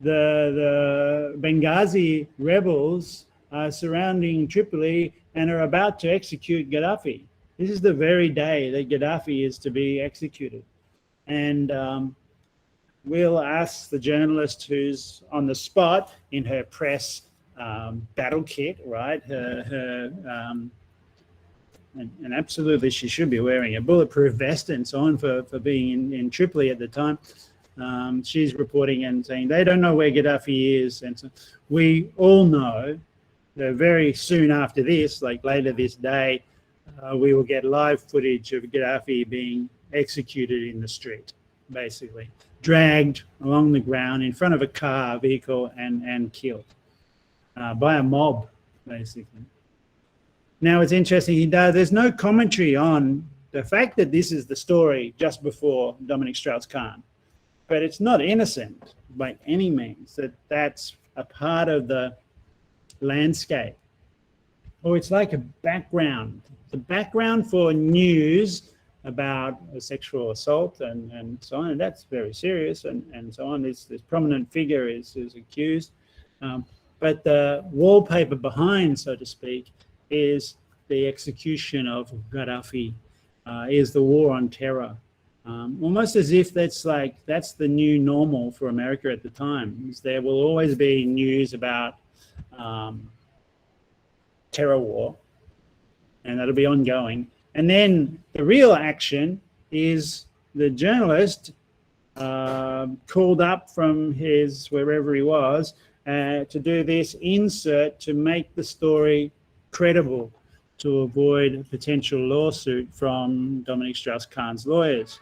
Benghazi rebels are surrounding Tripoli and are about to execute Gaddafi. This is the very day that Gaddafi is to be executed. And Will asks the journalist who's on the spot in her press battle kit, right? And absolutely she should be wearing a bulletproof vest and so on for being in Tripoli at the time. She's reporting and saying they don't know where Gaddafi is. And so we all know that very soon after this, like later this day, we will get live footage of Gaddafi being executed in the street, basically. Dragged along the ground in front of a vehicle and killed by a mob, basically. Now it's interesting, there's no commentary on the fact that this is the story just before Dominic Strauss-Kahn, but it's not innocent by any means that's a part of the landscape. Or it's like a background, the background for news about a sexual assault and so on, and that's very serious and so on. This prominent figure is accused. But the wallpaper behind, so to speak, is the execution of Gaddafi, is the war on terror. Almost as if that's the new normal for America at the time. There will always be news about terror war, and that'll be ongoing. And then the real action is the journalist called up from wherever he was to do this insert to make the story credible, to avoid a potential lawsuit from Dominic Strauss-Kahn's lawyers.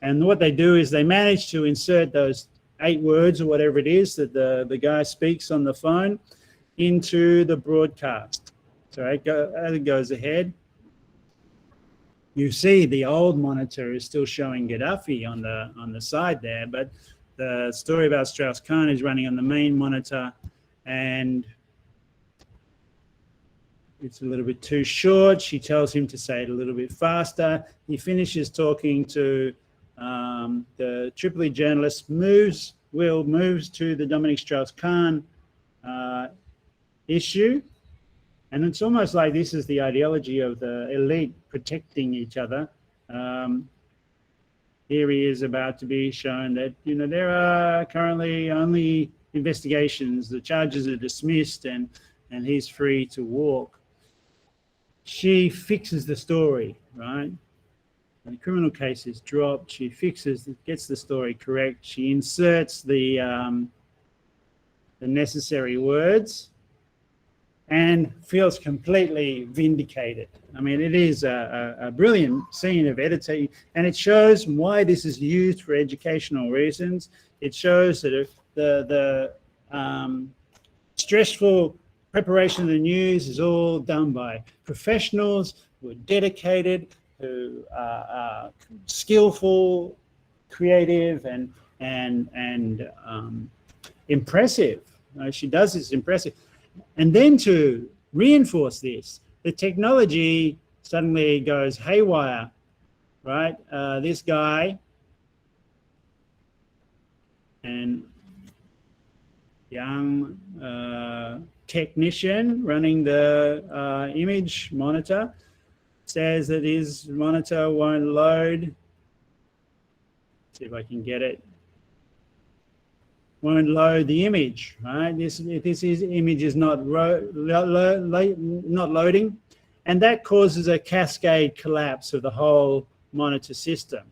And what they do is they manage to insert those 8 words or whatever it is that the guy speaks on the phone into the broadcast. So as it goes ahead, you see the old monitor is still showing Gaddafi on the side there, but the story about Strauss-Kahn is running on the main monitor, and it's a little bit too short. She tells him to say it a little bit faster. He finishes talking to the Tripoli journalist, moves to the Dominic Strauss-Kahn issue. And it's almost like this is the ideology of the elite protecting each other. Here he is about to be shown that, there are currently only investigations. The charges are dismissed and he's free to walk. She fixes the story, right? When the criminal case is dropped, she gets the story correct. She inserts the necessary words and feels completely vindicated. I mean, it is a brilliant scene of editing, and it shows why this is used for educational reasons. It shows that the stressful preparation of the news is all done by professionals who are dedicated, who are skillful, creative, and impressive. She does this impressive. And then to reinforce this, the technology suddenly goes haywire, right? This guy and young technician running the image monitor says that his monitor won't load. Let's see if I can get it. Won't load the image, right? This image is not loading, and that causes a cascade collapse of the whole monitor system,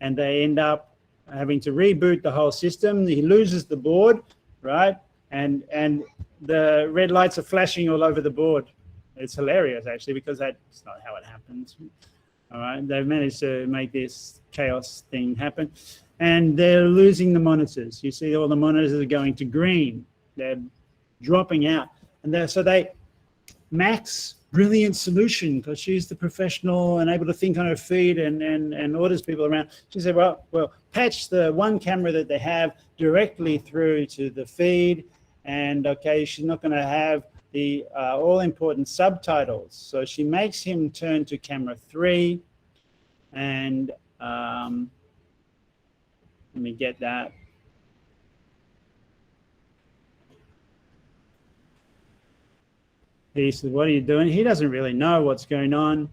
and they end up having to reboot the whole system. He loses the board, right? And the red lights are flashing all over the board. It's hilarious, actually, because that's not how it happens. All right, they've managed to make this chaos thing happen. And they're losing the monitors. You see all the monitors are going to green. They're dropping out. And so Mac's brilliant solution, because she's the professional and able to think on her feet and orders people around. She said, well, patch the one camera that they have directly through to the feed. And okay, she's not going to have the all-important subtitles. So she makes him turn to camera 3 and let me get that. He says, what are you doing? He doesn't really know what's going on.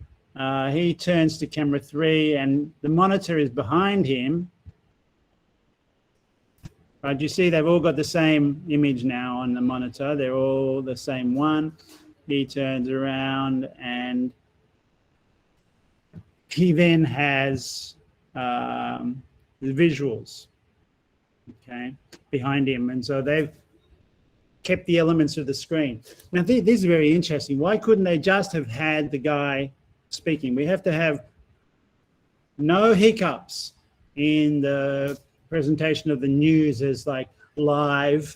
He turns to camera 3 and the monitor is behind him. Right, you see they've all got the same image now on the monitor. They're all the same one. He turns around and he then has the visuals, okay, behind him. And so they've kept the elements of the screen. Now, this is very interesting. Why couldn't they just have had the guy speaking? We have to have no hiccups in the presentation of the news as like live,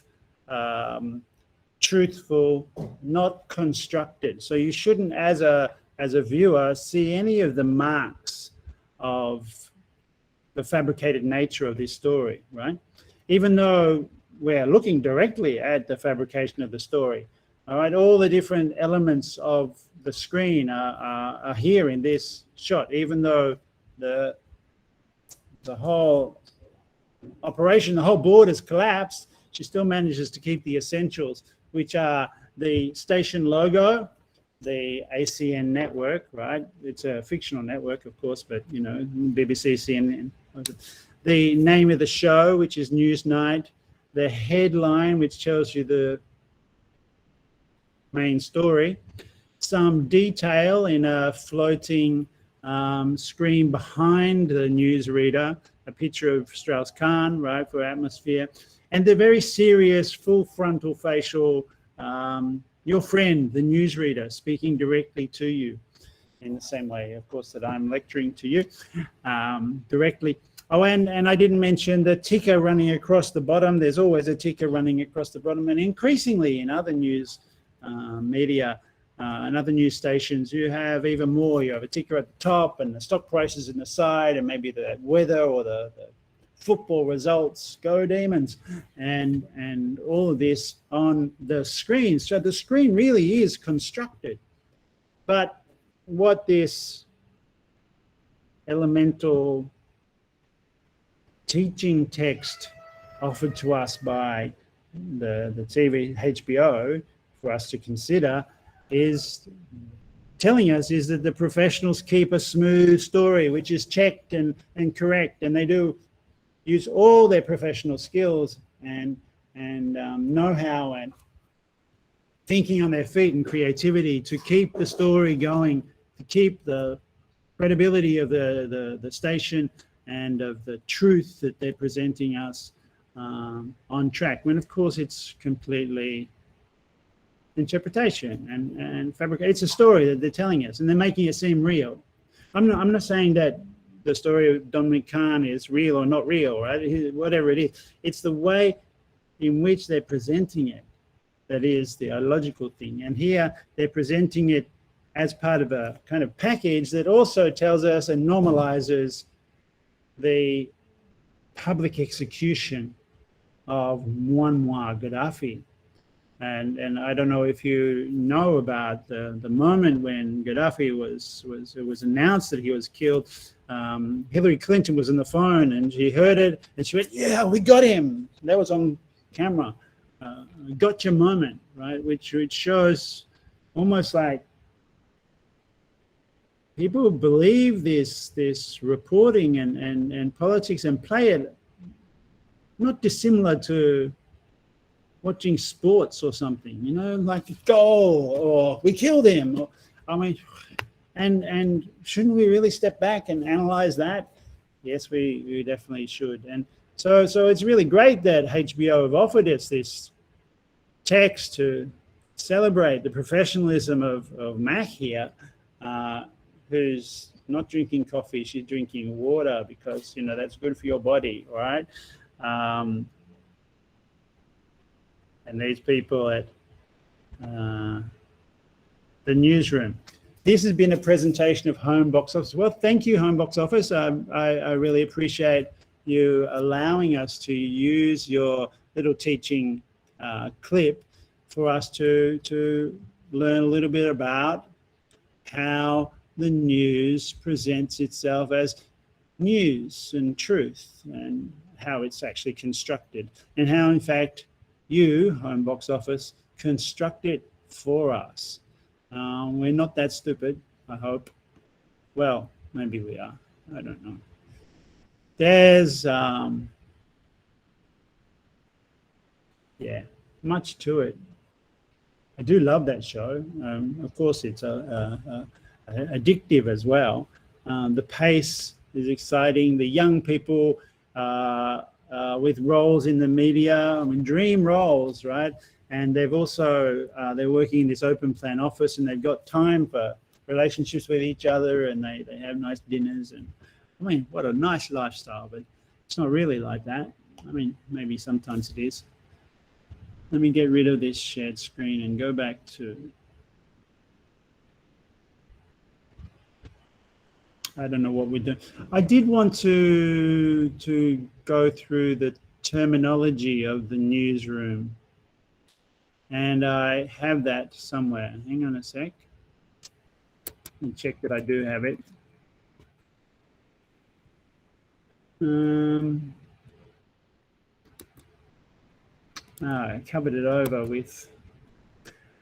truthful, not constructed. So you shouldn't, as a viewer, see any of the marks of the fabricated nature of this story, right? Even though we're looking directly at the fabrication of the story, all right? All the different elements of the screen are here in this shot, even though the whole operation, the whole board has collapsed, she still manages to keep the essentials, which are the station logo, the ACN network, right? It's a fictional network, of course, but, BBC, CNN. The name of the show, which is Newsnight, the headline, which tells you the main story, some detail in a floating screen behind the newsreader, a picture of Strauss-Kahn, right, for atmosphere, and the very serious, full frontal facial, your friend, the newsreader, speaking directly to you in the same way, of course, that I'm lecturing to you directly. Oh, and I didn't mention the ticker running across the bottom. There's always a ticker running across the bottom, and increasingly in other news media and other news stations, you have even more. You have a ticker at the top and the stock prices in the side, and maybe the weather or the football results. Go Demons, and all of this on the screen. So the screen really is constructed. But what this elemental teaching text offered to us by the TV HBO for us to consider is telling us is that the professionals keep a smooth story which is checked and correct, and they do use all their professional skills and know-how and thinking on their feet and creativity to keep the story going, to keep the credibility of the station and of the truth that they're presenting us on track, when of course it's completely interpretation and fabrication. It's a story that they're telling us, and they're making it seem real. I'm not saying that the story of Dominic Khan is real or not real, right? Whatever it is, it's the way in which they're presenting it that is the illogical thing. And here they're presenting it as part of a kind of package that also tells us and normalizes the public execution of Muammar Gaddafi. And I don't know if you know about the moment when Gaddafi it was announced that he was killed. Hillary Clinton was on the phone and she heard it and she went, "Yeah, we got him." That was on camera. Gotcha moment, right? Which shows almost like people believe this reporting and politics and play it not dissimilar to watching sports or something, you know, like a goal or we killed him. Or, I mean, and shouldn't we really step back and analyze that? Yes, we definitely should. And so it's really great that HBO have offered us this text to celebrate the professionalism of Mac here, who's not drinking coffee, she's drinking water because, you know, that's good for your body, all right? And these people at the newsroom. This has been a presentation of Home Box Office. Well, thank you, Home Box Office. I really appreciate you allowing us to use your little teaching clip for us to learn a little bit about how the news presents itself as news and truth, and how it's actually constructed, and how, in fact, you, Home Box Office, construct it for us. We're not that stupid, I hope. Well, maybe we are. I don't know. There's, yeah, much to it. I do love that show. Of course, it's addictive as well. The pace is exciting. The young people with roles in the media, I mean, dream roles, right? And they've also, they're working in this open plan office, and they've got time for relationships with each other, and they have nice dinners. And I mean, what a nice lifestyle, but it's not really like that. I mean, maybe sometimes it is. Let me get rid of this shared screen and go back to, I don't know what we're doing. I did want to go through the terminology of the newsroom, and I have that somewhere. Hang on a sec. Let me check that I do have it. I covered it over with,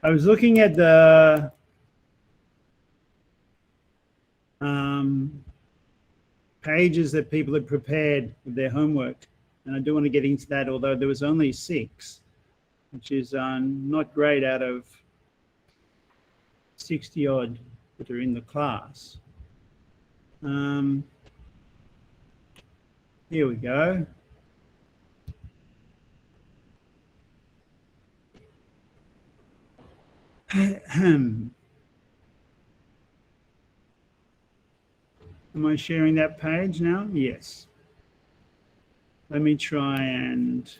I was looking at the pages that people had prepared with their homework, and I do want to get into that, although there was only 6, which is not great out of 60 odd that are in the class. Here we go. Am I sharing that page now? Yes. Let me try and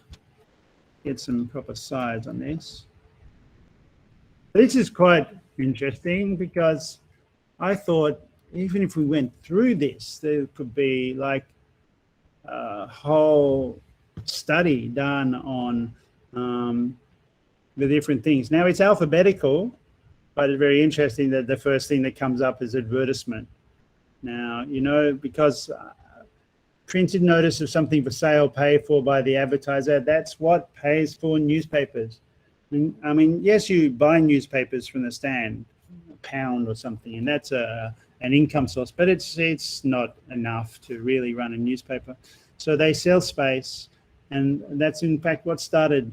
get some proper size on this. This is quite interesting because I thought even if we went through this, there could be like a whole study done on the different things. Now it's alphabetical, but it's very interesting that the first thing that comes up is advertisement. Now, you know, because printed notice of something for sale paid for by the advertiser, that's what pays for newspapers. I mean, yes, you buy newspapers from the stand, £1 or something, and that's an income source, but it's not enough to really run a newspaper. So they sell space, and that's in fact what started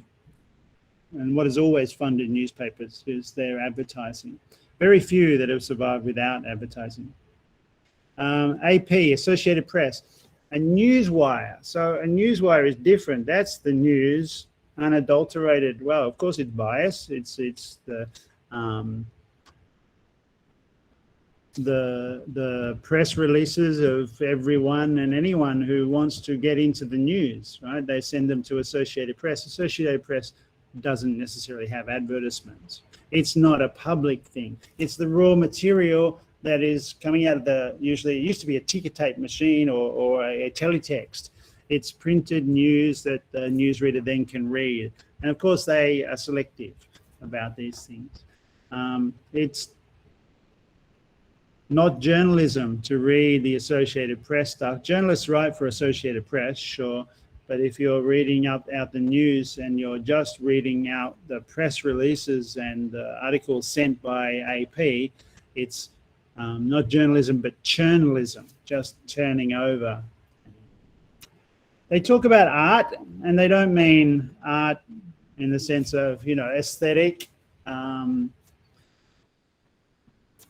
and what has always funded newspapers is their advertising. Very few that have survived without advertising. AP, Associated Press, a newswire. So a newswire is different. That's the news, unadulterated. Well, of course it's biased. It's the press releases of everyone and anyone who wants to get into the news, right? They send them to Associated Press. Associated Press doesn't necessarily have advertisements. It's not a public thing. It's the raw material that is coming out of the, usually it used to be a ticker tape machine or a teletext. It's printed news that the newsreader then can read. And of course they are selective about these things. It's not journalism to read the Associated Press stuff. Journalists write for Associated Press, sure, but if you're reading out the news and you're just reading out the press releases and the articles sent by AP, it's not journalism, but churnalism, just turning over. They talk about art, and they don't mean art in the sense of, you know, aesthetic,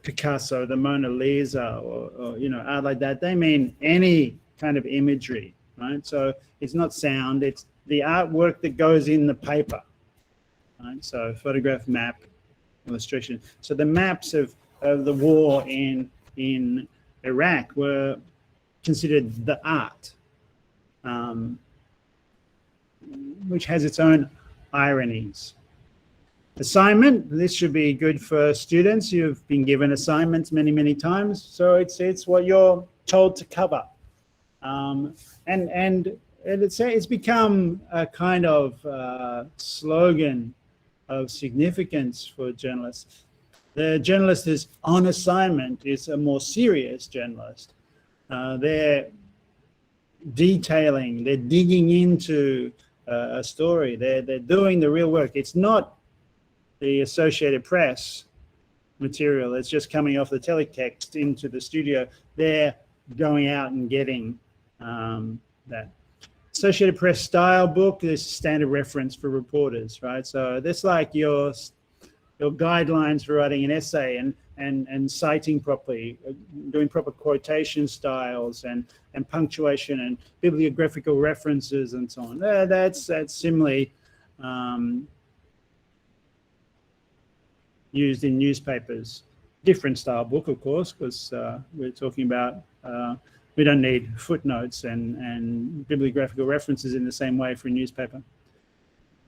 Picasso, the Mona Lisa, or you know, art like that. They mean any kind of imagery, right? So it's not sound, it's the artwork that goes in the paper, right? So photograph, map, illustration. So the maps of the war in Iraq were considered the art, which has its own ironies. Assignment, this should be good for students. You've been given assignments many, many times, so it's what you're told to cover. And it's become a kind of slogan of significance for journalists. The journalist is on assignment is a more serious journalist. They're detailing, they're digging into a story, they're doing the real work. It's not the Associated Press material that's just coming off the teletext into the studio. They're going out and getting that. Associated Press style book is standard reference for reporters, right? So that's like your guidelines for writing an essay and citing properly, doing proper quotation styles and punctuation and bibliographical references and so on. That's similarly used in newspapers. Different style book, of course, because we're talking about, we don't need footnotes and bibliographical references in the same way for a newspaper.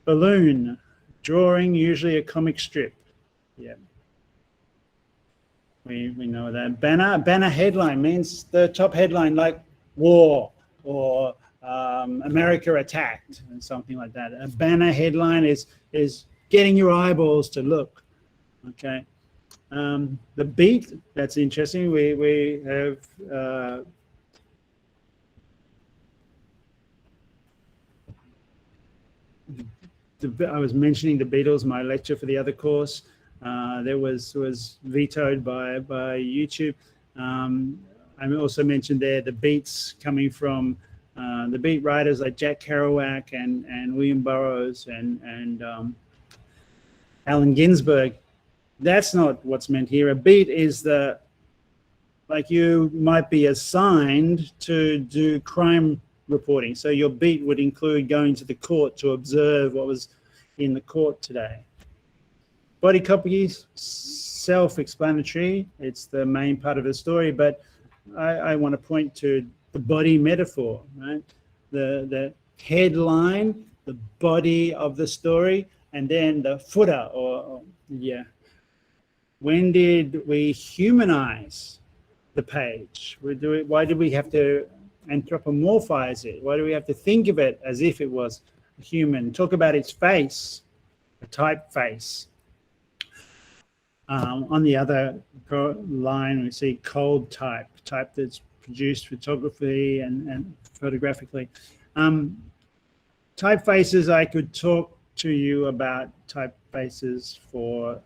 Balloon, drawing, usually a comic strip. Yeah. We know that. Banner headline means the top headline like war or America attacked and something like that. A banner headline is getting your eyeballs to look. Okay. The beat, that's interesting. We have I was mentioning the Beatles, my lecture for the other course. There was vetoed by YouTube. I also mentioned there the beats coming from the beat writers like Jack Kerouac and William Burroughs and Allen Ginsberg. That's not what's meant here. A beat is like you might be assigned to do crime reporting. So your beat would include going to the court to observe what was in the court today. Body copy is self-explanatory. It's the main part of the story, but I want to point to the body metaphor, right? The headline, the body of the story, and then the footer, or yeah. When did we humanize the page? Why did we have to anthropomorphize it? Why do we have to think of it as if it was human? Talk about its face, a typeface. On the other line, we see cold type that's produced photography and photographically. Typefaces, I could talk to you about typefaces for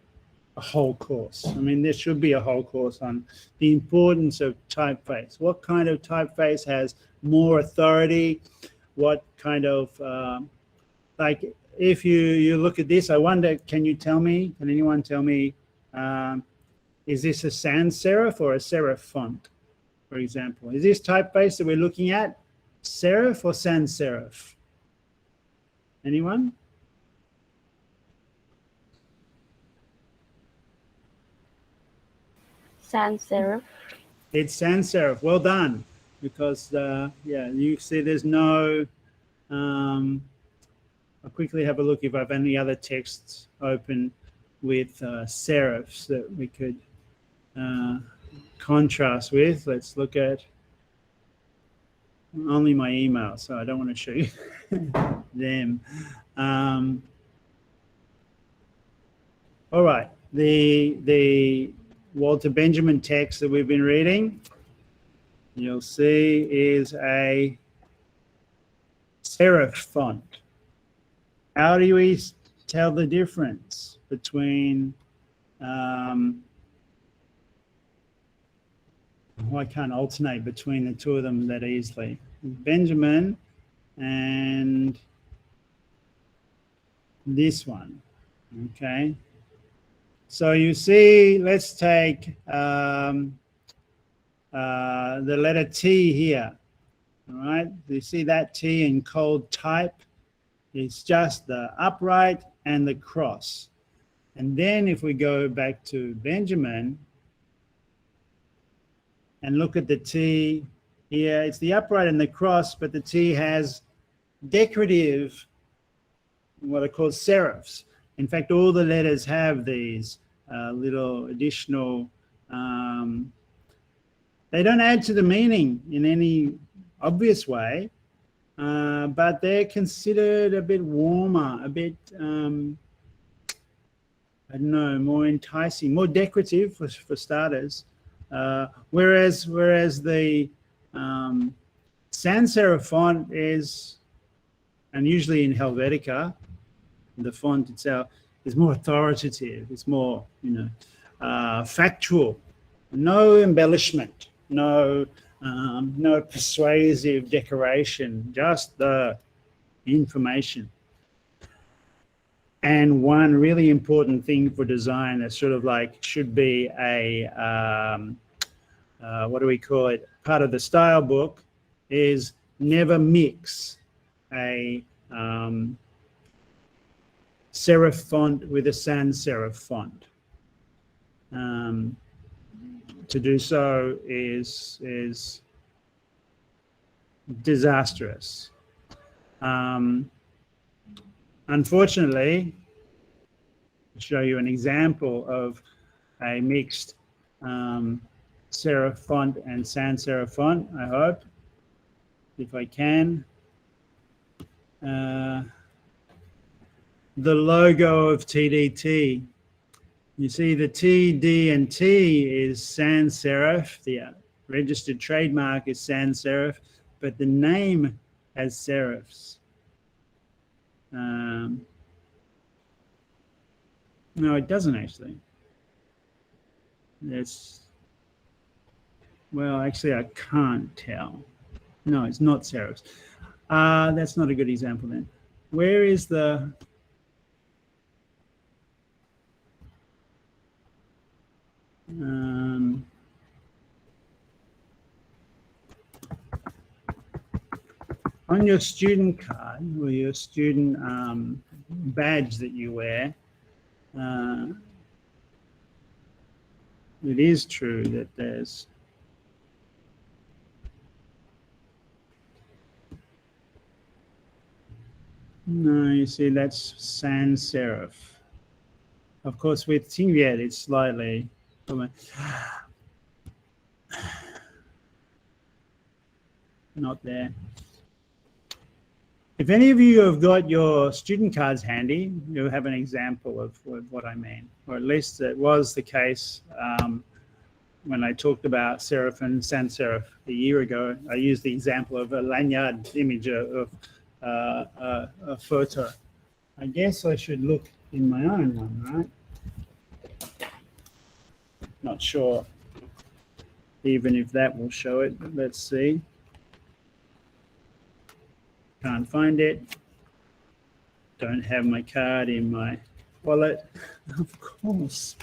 a whole course. I mean, there should be a whole course on the importance of typeface. What kind of typeface has more authority? What kind of, like, if you look at this, I wonder, can anyone tell me, is this a sans serif or a serif font, for example? Is this typeface that we're looking at serif or sans serif? Anyone? Sans serif. It's sans serif. Well done, because yeah, you see there's no. I'll quickly have a look if I have any other texts open with serifs that we could contrast with. Let's look at only my email, so I don't want to show you them. All right, the Walter Benjamin text that we've been reading, you'll see, is a serif font. How do we tell the difference between I can't alternate between the two of them that easily. Benjamin and this one, okay? So you see, let's take the letter T here, all right? You see that T in cold type? It's just the upright and the cross. And then if we go back to Benjamin and look at the T here, it's the upright and the cross, but the T has decorative, what are called serifs. In fact, all the letters have these little additional, they don't add to the meaning in any obvious way, but they're considered a bit warmer, a bit, I don't know, more enticing, more decorative for starters. Whereas the sans serif font is, and usually in Helvetica, the font itself is more authoritative. It's more, factual. No embellishment. No persuasive decoration. Just the information. And one really important thing for design that sort of like should be a what do we call it? Part of the style book is never mix a serif font with a sans serif font. To do so is disastrous. Unfortunately, I'll show you an example of a mixed serif font and sans serif font, I hope, if I can. The logo of TDT. You see the T, D, and T is sans serif. The registered trademark is sans serif, but the name has serifs. No, it doesn't actually. Well, actually, I can't tell. No, it's not serifs. That's not a good example then. Where is the... on your student card or your student badge that you wear, it is true that there's no, you see, that's sans serif. Of course, with Tingviet, it's slightly not there. If any of you have got your student cards handy, you'll have an example of what I mean, or at least it was the case when I talked about serif and sans serif a year ago. I used the example of a lanyard image of a photo. I guess I should look in my own one, right? Not sure even if that will show it, but let's see. Can't find it. Don't have my card in my wallet. Of course.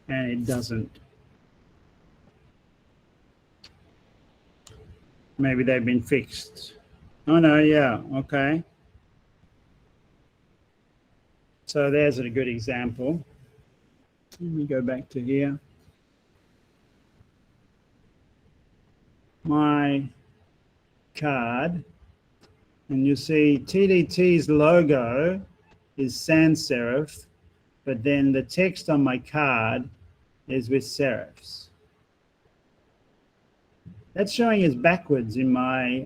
And it doesn't. Maybe they've been fixed. Oh no, yeah, okay. So there's a good example. Let me go back to here. My card, and you see TDT's logo is sans serif, but then the text on my card is with serifs. That's showing as backwards in my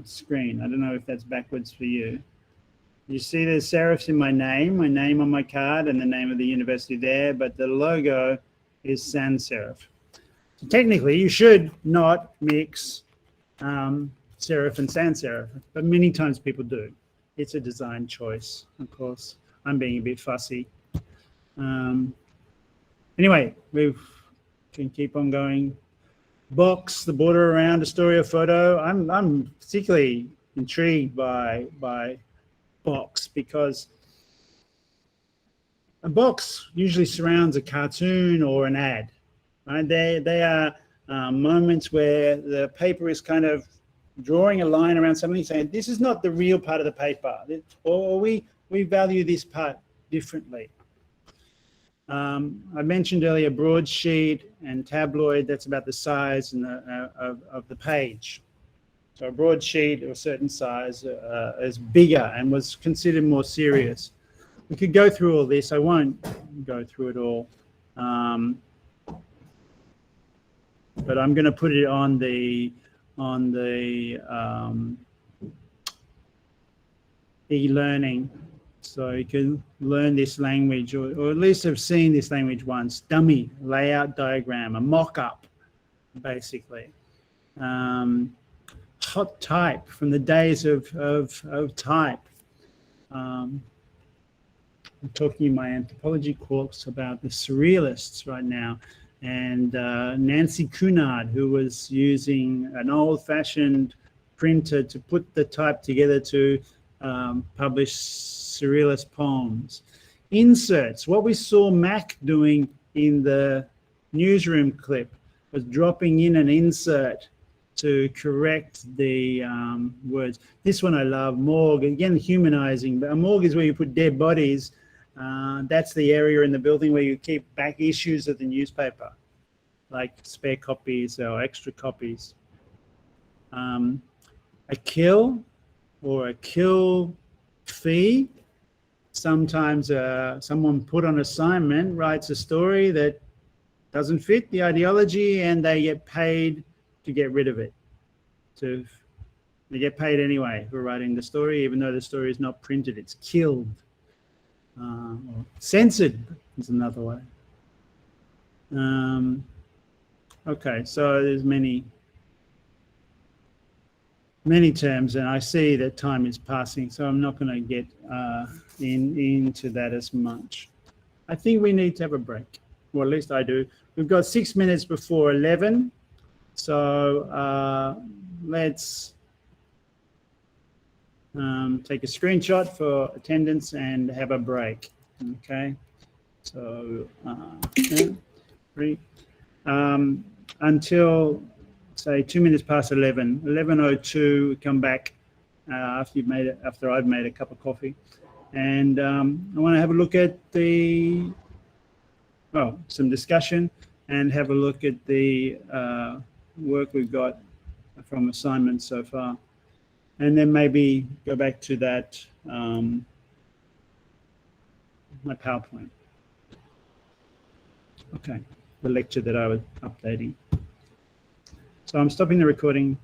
screen. I don't know if that's backwards for you. You see there's serifs in my name on my card, and the name of the university there, but the logo is sans serif. So technically, you should not mix serif and sans serif, but many times people do. It's a design choice, of course. I'm being a bit fussy. Anyway, we can keep on going. Box, the border around a story or photo. I'm particularly intrigued by box because a box usually surrounds a cartoon or an ad. Right? They are moments where the paper is kind of drawing a line around something, saying this is not the real part of the paper, or we value this part differently. I mentioned earlier broadsheet and tabloid. That's about the size and of the page. So a broadsheet of a certain size is bigger and was considered more serious. We could go through all this. I won't go through it all. But I'm going to put it on the e-learning, so you can learn this language, or at least have seen this language once. Dummy layout diagram, a mock-up, basically. Hot type from the days of type. I'm talking in my anthropology course about the surrealists right now. And Nancy Cunard, who was using an old-fashioned printer to put the type together to publish surrealist poems. Inserts, what we saw Mac doing in the newsroom clip was dropping in an insert to correct the words. This one I love, morgue, again humanizing, but a morgue is where you put dead bodies. That's the area in the building where you keep back issues of the newspaper, like spare copies or extra copies. A kill or a kill fee. Sometimes someone put on assignment writes a story that doesn't fit the ideology and they get paid to get rid of it. So they get paid anyway for writing the story, even though the story is not printed, it's killed. Or censored is another way. Okay, so there's many terms, and I see that time is passing, so I'm not going to get into that as much. I think we need to have a break, or at least I do. We've got 6 minutes before 11, so let's take a screenshot for attendance and have a break. Okay, so until say 2 minutes past 11, 11:02, we come back after I've made a cup of coffee, and I want to have a look at some discussion, and have a look at the work we've got from assignments so far, and then maybe go back to that my PowerPoint. Okay, the lecture that I was updating. So I'm stopping the recording.